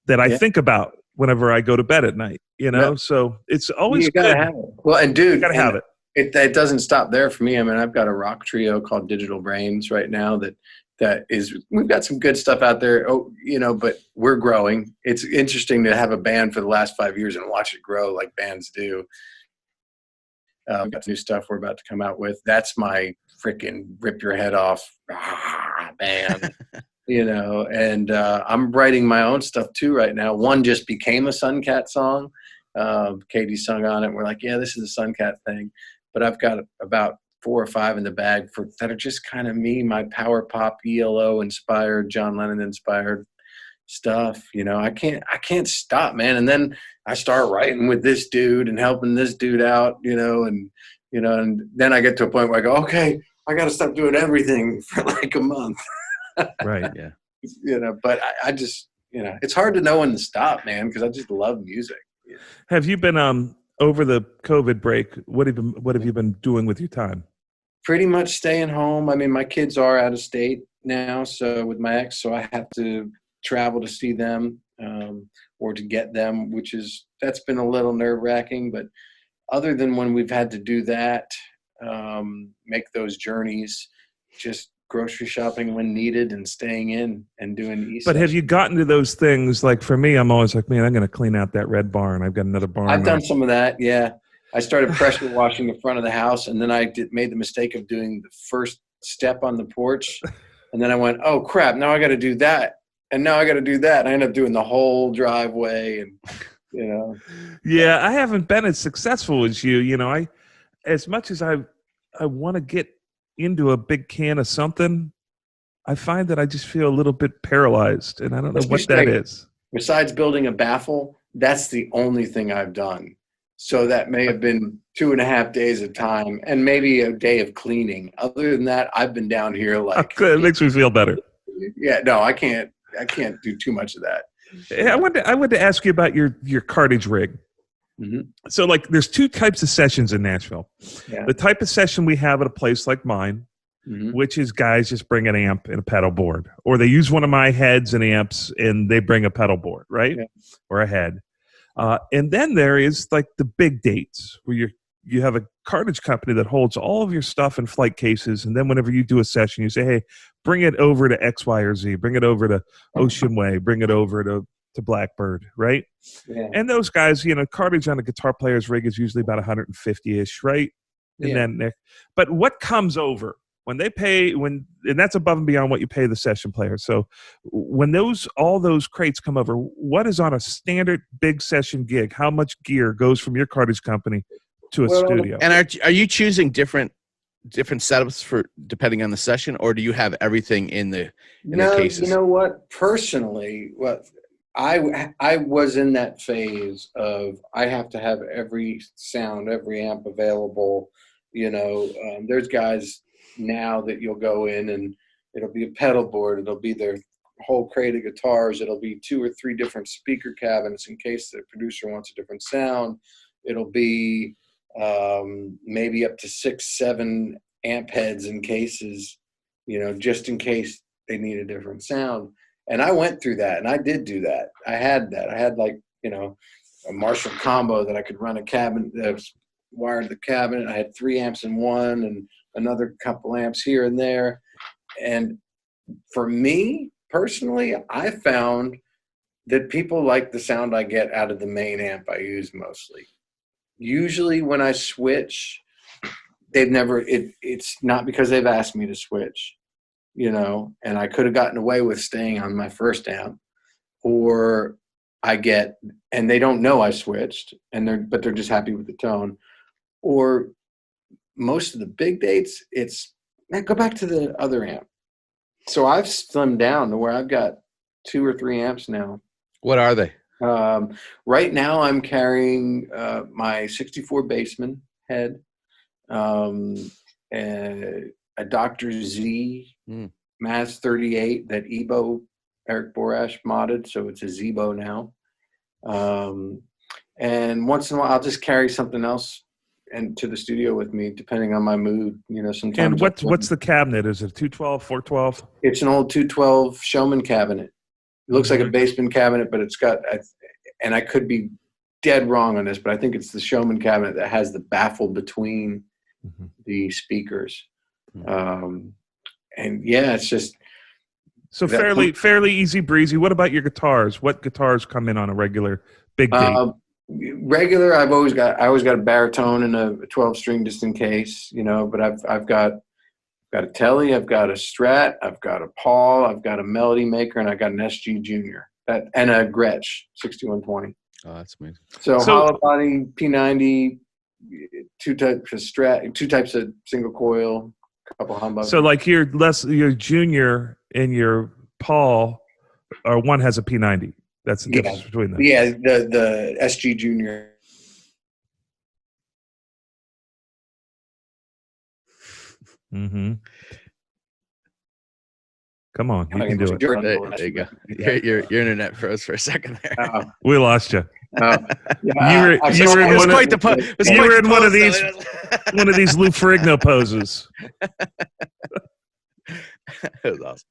I think about whenever I go to bed at night, you know. So it's always good. Gotta have it. Well, and dude, gotta have it. It doesn't stop there for me. I mean, I've got a rock trio called Digital Brains right now that is, we've got some good stuff out there, you know, but we're growing. It's interesting to have a band for the last 5 years and watch it grow like bands do. We've got new stuff we're about to come out with. That's my freaking rip your head off band, you know. And I'm writing my own stuff too right now. One just became a Suncat song. Katie sung on it. We're like, yeah, this is a Suncat thing. But I've got about 4 or 5 in the bag that are just kind of me, my power pop, ELO inspired, John Lennon inspired stuff. You know, I can't stop, man. And then I start writing with this dude and helping this dude out, you know, and then I get to a point where I go, okay, I got to stop doing everything for like a month. Right. Yeah. You know, but I just, you know, it's hard to know when to stop, man, because I just love music. Yeah. Have you been over the COVID break? What have you been doing with your time? Pretty much staying home. I mean, my kids are out of state now, so with my ex, so I have to travel to see them or to get them, that's been a little nerve-wracking. But other than when we've had to do that, make those journeys, just grocery shopping when needed and staying in and doing But have you gotten to those things? Like for me, I'm always like, man, I'm going to clean out that red barn. I've got another barn. I've done some of that. Yeah. I started pressure washing the front of the house, and then I made the mistake of doing the first step on the porch. And then I went, oh crap, now I got to do that. And now I got to do that. And I ended up doing the whole driveway and, you know. Yeah. I haven't been as successful as you, you know, as much as I want to get into a big can of something, I find that I just feel a little bit paralyzed, and I don't know what that is. besides building a baffle, that's the only thing I've done. So that may have been 2.5 days of time and maybe a day of cleaning. Other than that, I've been down here like. It makes me feel better. Yeah, no, I can't do too much of that. Hey, I wanted to ask you about your cartage rig. Mm-hmm. So, like, there's two types of sessions in Nashville. Yeah. The type of session we have at a place like mine, Mm-hmm. which is guys just bring an amp and a pedal board, or they use one of my heads and amps and they bring a pedal board, right? Yeah. Or a head. And then there is like the big dates where you have a cartage company that holds all of your stuff in flight cases, and then whenever you do a session, you say, hey, bring it over to X, Y, or Z, bring it over to Ocean Way, bring it over to Blackbird, right? Yeah. And those guys, cartage on a guitar player's rig is usually about 150-ish, right? And but what comes over when they pay, and that's above and beyond what you pay the session player. So when all those crates come over, what is on a standard big session gig? How much gear goes from your cartage company to a studio? And are you choosing different setups for depending on the session, or do you have everything in the cases? You know what? Personally, I was in that phase of I have to have every sound, every amp available. There's guys now that you'll go in and it'll be a pedal board, it'll be their whole crate of guitars, it'll be 2 or 3 different speaker cabinets in case the producer wants a different sound, it'll be maybe up to 6-7 amp heads in cases, just in case they need a different sound. And I went through that, and I did do that. I had like a Marshall combo that I could run a cabinet that was wired to the cabinet. I had 3 amps in one and another couple amps here and there. And for me personally, I found that people like the sound I get out of the main amp I use mostly. Usually when I switch, it's not because they've asked me to switch, and I could have gotten away with staying on my first amp, or and they don't know I switched but they're just happy with the tone. Or most of the big dates, go back to the other amp. So I've slimmed down to where I've got 2 or 3 amps now. What are they? Right now I'm carrying my 64 Bassman head, and a Dr. Z Maz 38 that Eric Borash modded, so it's a Zebo now. And once in a while I'll just carry something else and to the studio with me, depending on my mood. Sometimes. And what's the cabinet? Is it 212, 412? It's an old 212 Showman cabinet. It looks like a Bassman cabinet, but it's got, and I could be dead wrong on this, but I think it's the Showman cabinet that has the baffle between the speakers. And yeah, it's just so fairly easy breezy. What about your guitars? What guitars come in on a regular big date? Regular, I always got a baritone and a 12-string just in case, but I've got a Telly, I've got a Strat, I've got a Paul, I've got a Melody Maker, and I've got an SG Junior and a Gretsch 6120. Oh, that's amazing. So hollow body P90, 2 types of Strat, 2 types of single coil, a couple humbuckers. So like your Junior and your Paul, or one has a P90. That's the difference between them. Yeah, the SG Junior. Mm-hmm. Come on, you can do it. There you go. Your internet froze for a second there. We lost you. You were in one of these Lou Ferrigno poses. That was awesome.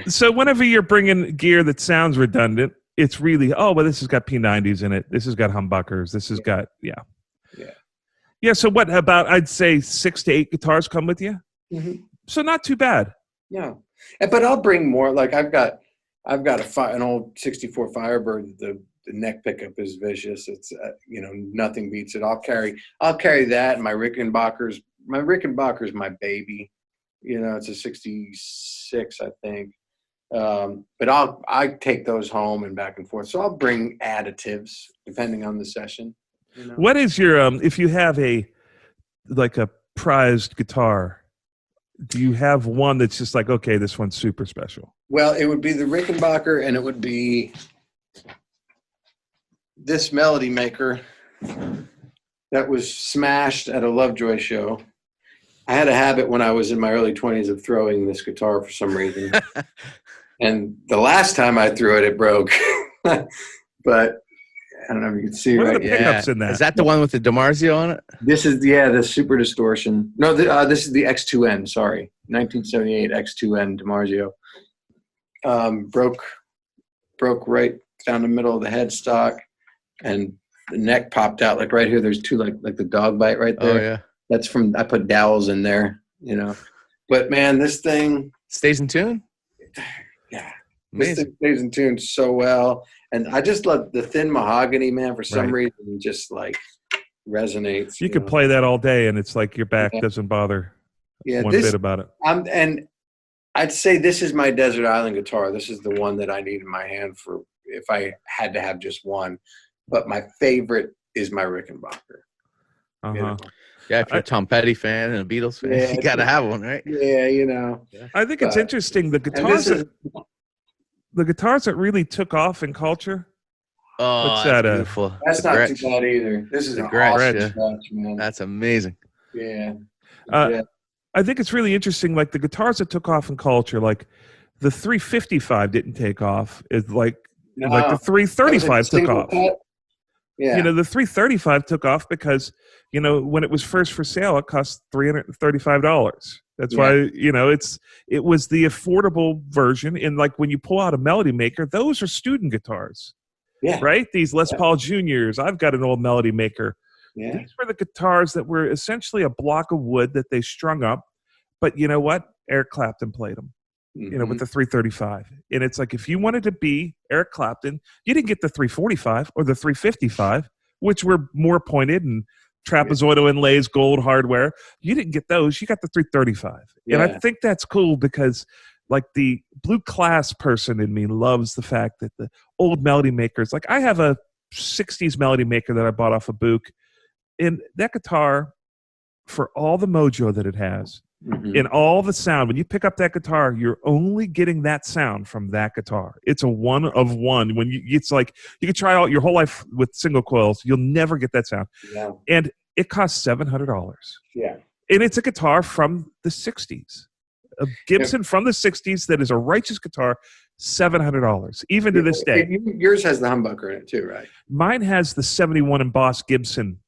So whenever you're bringing gear that sounds redundant, it's really, but this has got P90s in it. This has got humbuckers. This has got, Yeah, so what about, I'd say 6 to 8 guitars come with you? Mm-hmm. So not too bad. No. But I'll bring more. Like I've got an old 64 Firebird. The neck pickup is vicious. It's, nothing beats it. I'll carry that and my Rickenbacker's. My Rickenbacker's my baby. It's a 66, I think. But I take those home and back and forth. So I'll bring additives depending on the session. What is your if you have a prized guitar, do you have one that's just like, okay, this one's super special? Well, it would be the Rickenbacker, and it would be this Melody Maker that was smashed at a Lovejoy show. I had a habit when I was in my early 20s of throwing this guitar for some reason. And the last time I threw it, it broke. But I don't know if you can see What right. are the pickups in that? Is that the one with the DiMarzio on it? This is the Super Distortion. No, this is the X2N. Sorry, 1978 X2N DiMarzio. Broke right down the middle of the headstock, and the neck popped out. Like right here, there's two like the dog bite right there. Oh yeah, that's from I put dowels in there, But man, this thing stays in tune. Yeah, Amazing. This thing stays in tune so well, and I just love the thin mahogany, man. For some reason, just like resonates. You could play that all day, and it's like your back doesn't bother one bit about it. And I'd say this is my desert island guitar. This is the one that I need in my hand for if I had to have just one. But my favorite is my Rickenbacker. Uh-huh. Yeah, if you're a Tom Petty fan and a Beatles fan, you got to have one, right? Yeah, I think it's interesting. The guitars that really took off in culture. Oh, what's that's that? beautiful. That's not too bad either. This is an awesome touch, man. That's amazing. Yeah. I think it's really interesting. Like the guitars that took off in culture, like the 355 didn't take off. It's like the 335 took off. Yeah. The 335 took off because, when it was first for sale, it cost $335. That's why, it was the affordable version. And like when you pull out a Melody Maker, those are student guitars. Yeah. Right? These Les Paul Juniors. I've got an old Melody Maker. Yeah. These were the guitars that were essentially a block of wood that they strung up. But you know what? Eric Clapton played them, with the 335. And it's like if you wanted to be Eric Clapton, you didn't get the 345 or the 355, which were more pointed and trapezoidal inlays, gold hardware. You didn't get those. You got the 335. Yeah. And I think that's cool because like the blue class person in me loves the fact that the old Melody Makers, like I have a 60s Melody Maker that I bought off of Book. And that guitar, for all the mojo that it has, and all the sound, when you pick up that guitar, you're only getting that sound from that guitar. It's a one of one. It's like you could try out your whole life with single coils, you'll never get that sound. Yeah. And it costs $700. Yeah. And it's a guitar from the 60s. A Gibson from the 60s that is a righteous guitar, $700, even to this day. Yours has the humbucker in it too, right? Mine has the 71 embossed Gibson.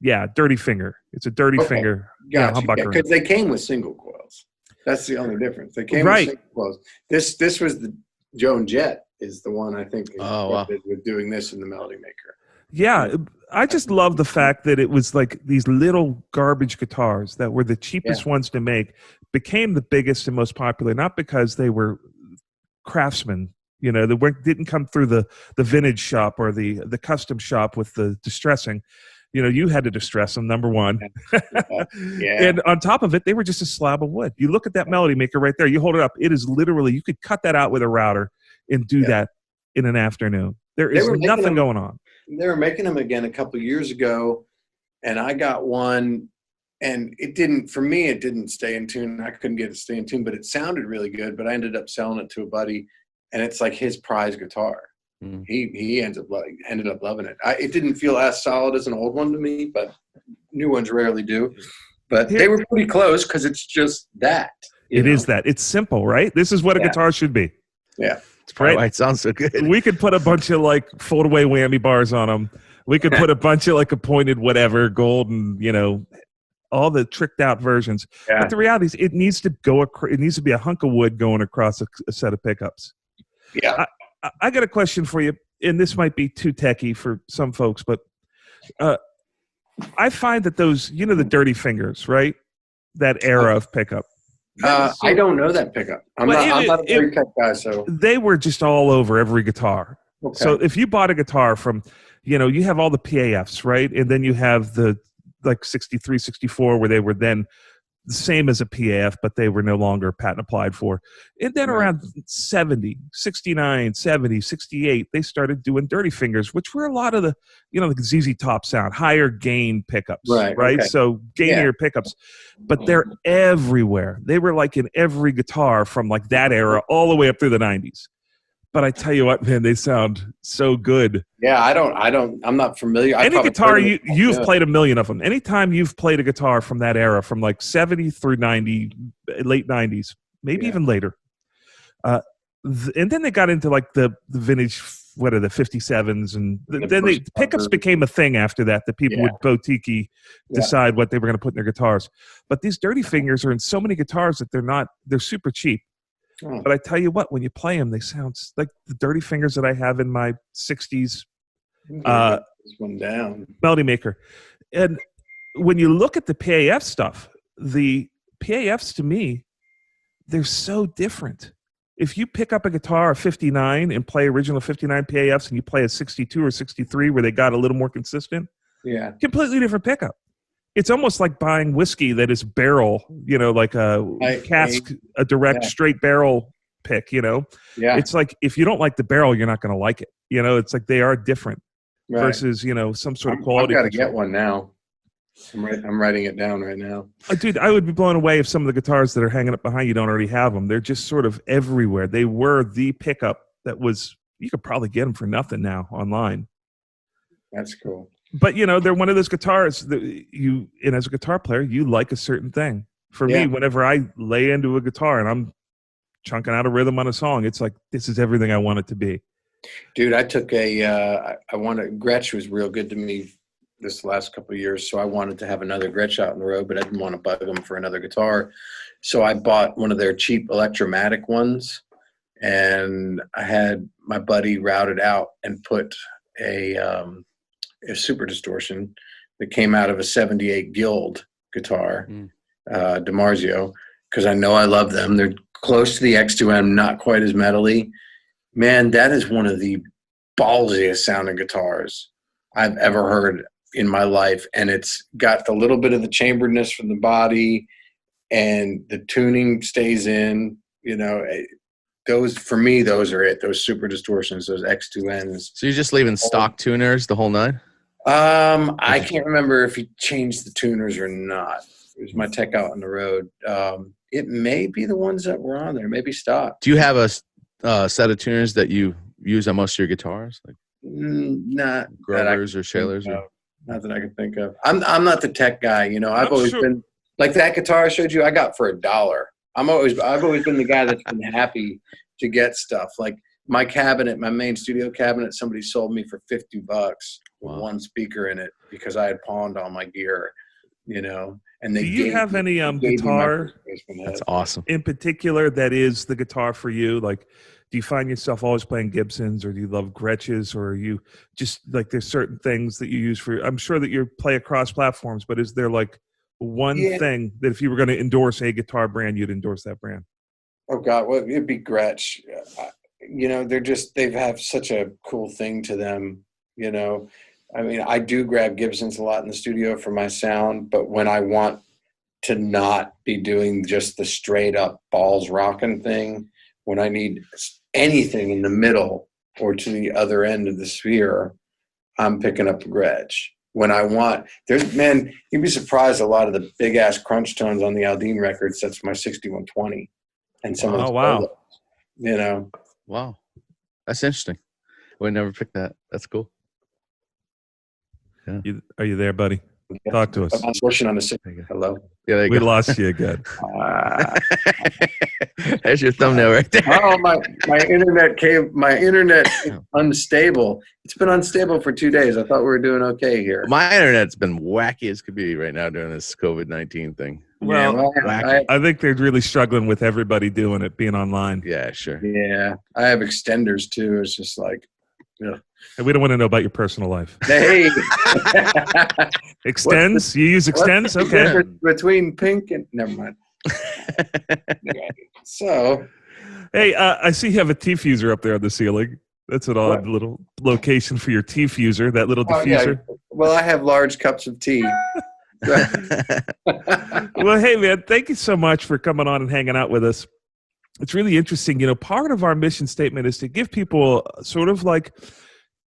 Yeah, dirty finger. It's a dirty finger. Gotcha. Humbucker. Because they came with single coils. That's the only difference. They came with single coils. This was the Joan Jett is the one I think with doing this in the Melody Maker. Yeah, I just love the fact that it was like these little garbage guitars that were the cheapest ones to make became the biggest and most popular, not because they were craftsmen. They didn't come through the vintage shop or the custom shop with the distressing. You had to distress them, number one. And on top of it, they were just a slab of wood. You look at that Melody Maker right there. You hold it up. It is literally, you could cut that out with a router and do that in an afternoon. There is nothing going on. They were making them again a couple of years ago, and I got one, and it didn't stay in tune. I couldn't get it to stay in tune, but it sounded really good. But I ended up selling it to a buddy, and it's like his prize guitar. He ended up loving it. It didn't feel as solid as an old one to me, but new ones rarely do. But they were pretty close because it's just that. It is that. It's simple, right? This is what a guitar should be. Yeah. It's probably why it sounds so good. We could put a bunch of like fold away whammy bars on them. We could put a bunch of like a pointed whatever, gold and, all the tricked out versions. Yeah. But the reality is it needs to be a hunk of wood going across a set of pickups. Yeah. I got a question for you, and this might be too techie for some folks, but I find that those, the dirty fingers, right? That era of pickup. I don't know that pickup. I'm not a dirty tech guy, so. They were just all over every guitar. Okay. So if you bought a guitar from, you have all the PAFs, right? And then you have the like 63, 64, where they were then the same as a PAF, but they were no longer patent applied for. And then Right. around 70, 69, 70, 68, they started doing dirty fingers, which were a lot of the, the ZZ Top sound, higher gain pickups, Right, okay. So gainier pickups, but they're everywhere. They were like in every guitar from like that era all the way up through the 90s. But I tell you what, man, they sound so good. Yeah, I'm not familiar. Any guitar, you've played a million of them. Anytime you've played a guitar from that era, from like 70 through 90, late 90s, maybe even later. And then they got into like the vintage, what are the 57s? And then pickups became a thing after that people would boutique decide what they were going to put in their guitars. But these dirty fingers are in so many guitars that they're super cheap. But I tell you what, when you play them, they sound like the dirty fingers that I have in my 60s this one down. Melody Maker. And when you look at the PAF stuff, the PAFs to me, they're so different. If you pick up a guitar, a 59, and play original 59 PAFs, and you play a 62 or 63 where they got a little more consistent, completely different pickup. It's almost like buying whiskey that is barrel, like a cask, a direct straight barrel pick, It's like if you don't like the barrel, you're not going to like it. It's like they are different versus, some sort of quality. I've got to get one now. I'm writing it down right now. Dude, I would be blown away if some of the guitars that are hanging up behind you don't already have them. They're just sort of everywhere. They were the pickup that was, you could probably get them for nothing now online. That's cool. But, they're one of those guitars that and as a guitar player, you like a certain thing. For me, whenever I lay into a guitar and I'm chunking out a rhythm on a song, it's like, this is everything I want it to be. Dude, I took Gretsch was real good to me this last couple of years, so I wanted to have another Gretsch out on the road, but I didn't want to bug them for another guitar. So I bought one of their cheap Electromatic ones, and I had my buddy route it out and put a super distortion that came out of a 78 Guild guitar, DiMarzio, because I know I love them. They're close to the X2M, not quite as metally. Man, that is one of the ballsiest sounding guitars I've ever heard in my life. And it's got a little bit of the chamberedness from the body, and the tuning stays in, those, for me, those are it. Those super distortions, those X2Ns. So you're just leaving stock tuners the whole nine? I can't remember if he changed the tuners or not. It was my tech out on the road. It may be the ones that were on there, maybe stock. Do you have a set of tuners that you use on most of your guitars, like not Grovers or Shaler's? Not that I can think of. I'm not the tech guy. I've always been like that guitar I showed you. I got for $1. I've always been the guy that's been happy to get stuff. Like my cabinet, my main studio cabinet, somebody sold me for $50 with one speaker in it because I had pawned all my gear, And they do you have any guitar? That's awesome. In particular, that is the guitar for you. Like, do you find yourself always playing Gibsons, or do you love Gretches, or are you just like there's certain things that you use for? I'm sure that you play across platforms, but is there like one thing that if you were going to endorse a guitar brand, you'd endorse that brand? Oh God, well, it'd be Gretsch. They have such a cool thing to them. I mean, I do grab Gibsons a lot in the studio for my sound, but when I want to not be doing just the straight up balls rocking thing, when I need anything in the middle or to the other end of the sphere, I'm picking up a Gretsch. When I want, you'd be surprised a lot of the big ass crunch tones on the Aldine records. That's my 6120, and some of those wow. Wow, that's interesting. I would never pick that. That's cool. Yeah. Are you there, buddy? Talk to us. I'm pushing on the hello. Yeah, we lost you again. There's your thumbnail right there. Oh, my internet is unstable. It's been unstable for 2 days. I thought we were doing okay here. My internet's been wacky as could be right now during this COVID-19 thing. Well, I think they're really struggling with everybody doing it, being online. Yeah, sure. Yeah, I have extenders too. It's just like, yeah. And we don't want to know about your personal life. Hey, extends? You use extends? Okay. Between pink and never mind. So, hey, I see you have a T-fuser up there on the ceiling. That's an odd little location for your T-fuser, that little diffuser. Yeah. Well, I have large cups of tea. Well, hey, man, thank you so much for coming on and hanging out with us. It's really interesting. You know, part of our mission statement is to give people sort of like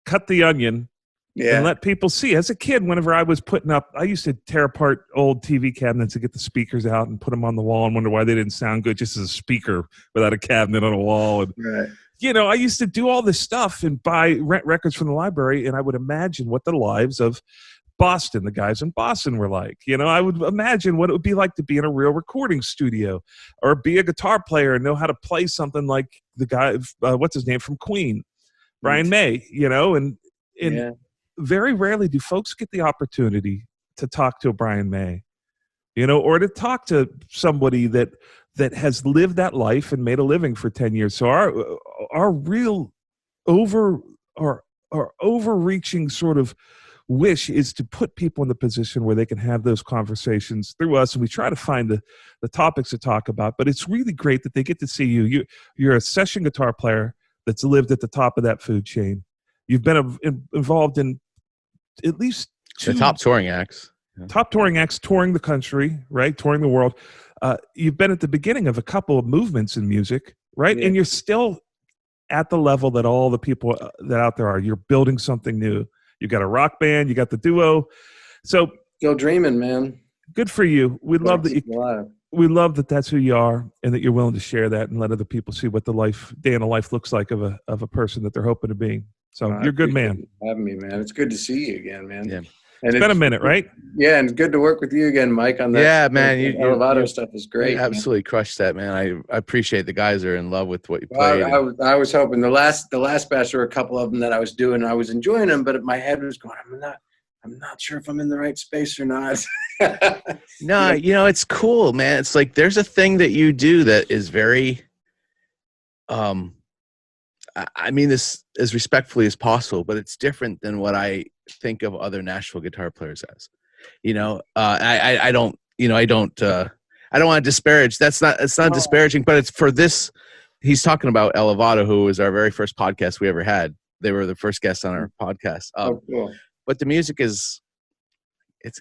cut the onion and let people see. As a kid, whenever I was putting up, I used to tear apart old TV cabinets and get the speakers out and put them on the wall and wonder why they didn't sound good just as a speaker without a cabinet on a wall. And, you know, I used to do all this stuff and rent records from the library, and I would imagine what the lives of Boston, the guys in Boston were like. You know, I would imagine what it would be like to be in a real recording studio or be a guitar player and know how to play something like the guy, what's his name, from Queen, Brian May, you know, and very rarely do folks get the opportunity to talk to a Brian May, you know, or to talk to somebody that has lived that life and made a living for 10 years. So our real overreaching sort of wish is to put people in the position where they can have those conversations through us, and we try to find the topics to talk about. But it's really great that they get to see you. You're a session guitar player that's lived at the top of that food chain. You've been involved in at least the top touring acts. Top touring acts, touring the country, right? Touring the world. You've been at the beginning of a couple of movements in music, right? And you're still at the level that all the people that out there are. You're building something new. You got a rock band, you got the duo. So still dreaming, man. Good for you. We love that that's who you are, and that you're willing to share that and let other people see what the day in a life looks like of a person that they're hoping to be. So you're a good man. Having me, man. It's good to see you again, man. Yeah. And it's been a minute, right? Yeah, and it's good to work with you again, Mike, on that. Yeah, man. Elevado stuff is great. You absolutely crushed that, man. I appreciate the guys are in love with what you played. I was hoping the last batch, there were a couple of them that I was doing. I was enjoying them, but my head was going, I'm not sure if I'm in the right space or not. No, you know, it's cool, man. It's like there's a thing that you do that is very, I mean this as respectfully as possible, but it's different than what I think of other Nashville guitar players as. You know, I don't want to disparage. It's not disparaging, but it's for this. He's talking about Elevado, who was our very first podcast we ever had. They were the first guests on our podcast. Cool. But the music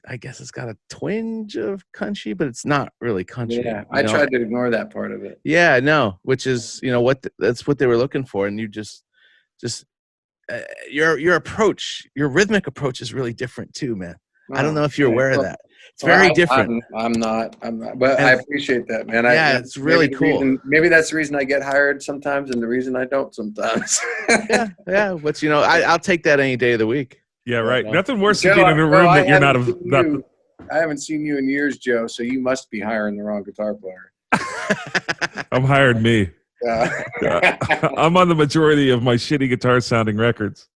I guess it's got a twinge of country, but it's not really country. Yeah, I tried to ignore that part of it. Yeah, no, which is, you know, that's what they were looking for. And you just your approach, your rhythmic approach is really different too, man. I don't know if you're aware of that. It's very different. I'm not, but I appreciate that, man. It's really cool. Maybe that's the reason I get hired sometimes and the reason I don't sometimes. yeah. But, you know, I'll take that any day of the week. Yeah, right. Nothing worse than being in a room that you're not. I haven't seen you in years, Joe, so you must be hiring the wrong guitar player. I'm hired me. I'm on the majority of my shitty guitar sounding records.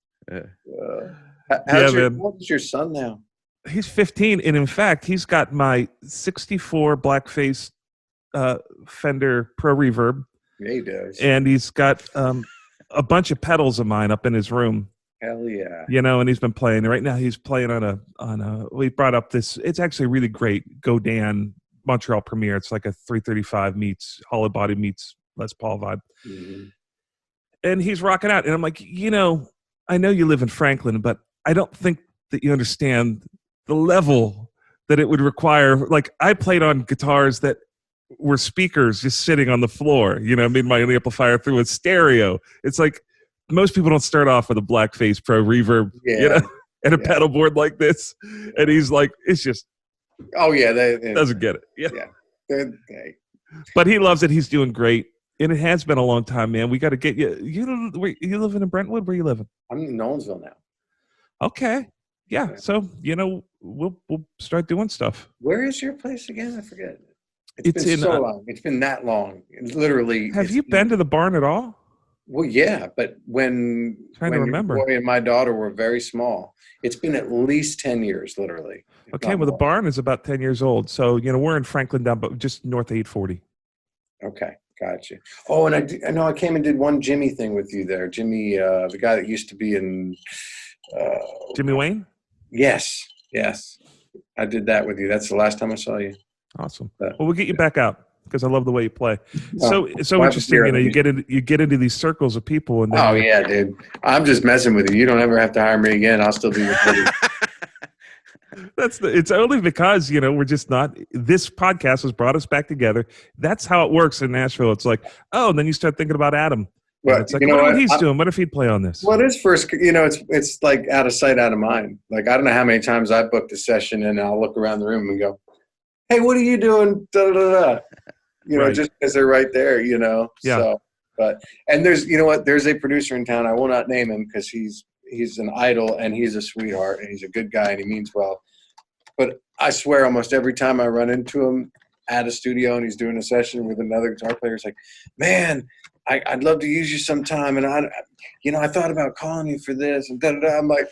What's your son now? He's 15, and in fact, he's got my 64 blackface Fender Pro Reverb. Yeah, he does. And he's got a bunch of pedals of mine up in his room. Hell yeah. You know, and he's been playing. Right now he's playing we brought up this, it's actually really great, Godin Montreal Premiere. It's like a 335 meets Hollow Body meets Les Paul vibe. Mm-hmm. And he's rocking out. And I'm like, you know, I know you live in Franklin, but I don't think that you understand the level that it would require. Like, I played on guitars that were speakers just sitting on the floor. You know, I made my own amplifier through a stereo. It's like, most people don't start off with a blackface Pro Reverb, you know, and a pedal board like this. And he's like, it's just, they doesn't get it. Yeah. But he loves it. He's doing great. And it has been a long time, man. We got to get you. You living in Brentwood? Where are you living? I'm in Nolensville now. Okay. Yeah. So, you know, we'll start doing stuff. Where is your place again? I forget. It's been so long. It's been that long. Literally. Have you been to the barn at all? Well, yeah, but when your boy and my daughter were very small, it's been at least 10 years, literally. Okay, well, the barn is about 10 years old. So, you know, we're in Franklin down, but just north of 840. Okay, gotcha. Oh, and I know I came and did one Jimmy thing with you there. Jimmy, the guy that used to be in... Jimmy Wayne? Yes. I did that with you. That's the last time I saw you. Awesome. Well, we'll get you back out, because I love the way you play. So interesting, you know, you get into these circles of people, and then yeah, dude. I'm just messing with you. You don't ever have to hire me again. I'll still do your thing. It's only because, we're just not, this podcast has brought us back together. That's how it works in Nashville. It's like, oh, and then you start thinking about Adam. Well, it's like, I wonder what he's doing. What if he'd play on this? Well, it is first, it's like out of sight, out of mind. Like, I don't know how many times I booked a session and I'll look around the room and go, hey, what are you doing? Da, da, da, da. Right. Just because they're right there, Yeah. So, and there's, there's a producer in town. I will not name him because he's an idol and he's a sweetheart and he's a good guy and he means well. But I swear almost every time I run into him at a studio and he's doing a session with another guitar player, it's like, man, I'd love to use you sometime. And I thought about calling you for this and da-da-da. I'm like,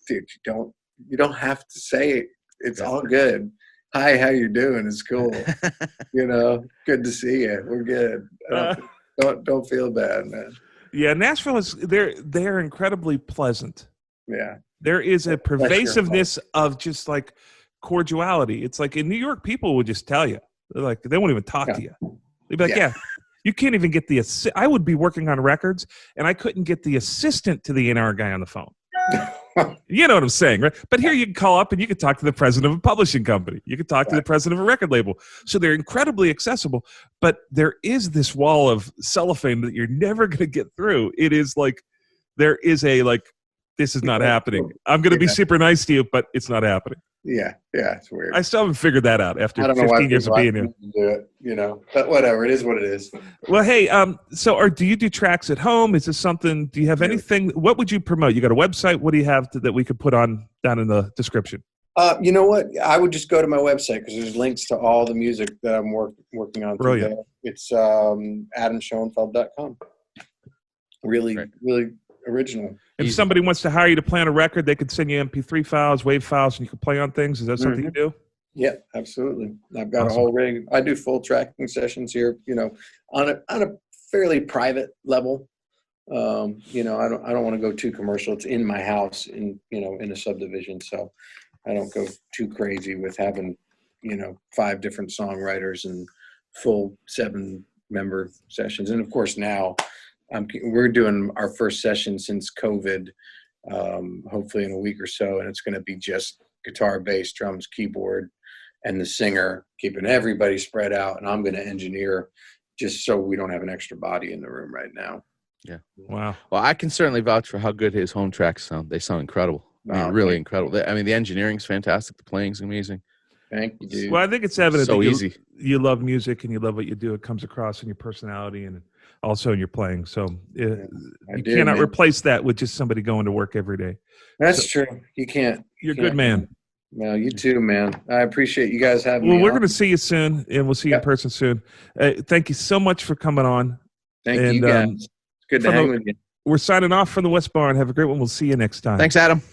dude, you don't have to say it. It's all good. Hi, how you doing? It's cool. Good to see you. We're good. Don't feel bad, man. Yeah, Nashville they're incredibly pleasant. Yeah. There is a pervasiveness of just like cordiality. It's like in New York, people would just tell you. They're like, they won't even talk to you. They'd be like, yeah, you can't even get I would be working on records and I couldn't get the assistant to the A&R guy on the phone. You know what I'm saying, right? But here you can call up and you can talk to the president of a publishing company. You can talk to the president of a record label. So they're incredibly accessible, but there is this wall of cellophane that you're never going to get through. It is like, there is this is not happening. I'm going to be super nice to you, but it's not happening. Yeah, it's weird. I still haven't figured that out after 15 years of being here. Do it, but whatever, it is what it is. Well, hey, do you do tracks at home? Is this something? Do you have anything? What would you promote? You got a website? What do you have that we could put on down in the description? You know what? I would just go to my website because there's links to all the music that I'm working on. Brilliant. Today. It's adamshoenfeld.com. Really, really original. If somebody wants to hire you to play on a record, they could send you MP3 files, WAV files, and you can play on things. Is that something you do? Yeah, absolutely. I've got a whole rig. I do full tracking sessions here, on a fairly private level. I don't want to go too commercial. It's in my house in a subdivision. So I don't go too crazy with having, 5 different songwriters and full 7-member sessions. And of course now, we're doing our first session since COVID, hopefully in a week or so, and it's going to be just guitar, bass, drums, keyboard, and the singer, keeping everybody spread out. And I'm going to engineer just so we don't have an extra body in the room right now. Yeah. Wow. Well, I can certainly vouch for how good his home tracks sound. They sound incredible. Really incredible. The engineering's fantastic. The playing's amazing. Thank you, dude. Well, I think it's evident so that easy. You love music and you love what you do. It comes across in your personality and also in your playing. So you cannot replace that with just somebody going to work every day. That's true. You can't. You're a good man. No, you too, man. I appreciate you guys having me. Well, we're going to see you soon, and we'll see you in person soon. Thank you so much for coming on. Thank you, guys. It's good to hang with you. We're signing off from the West Barn. Have a great one. We'll see you next time. Thanks, Adam.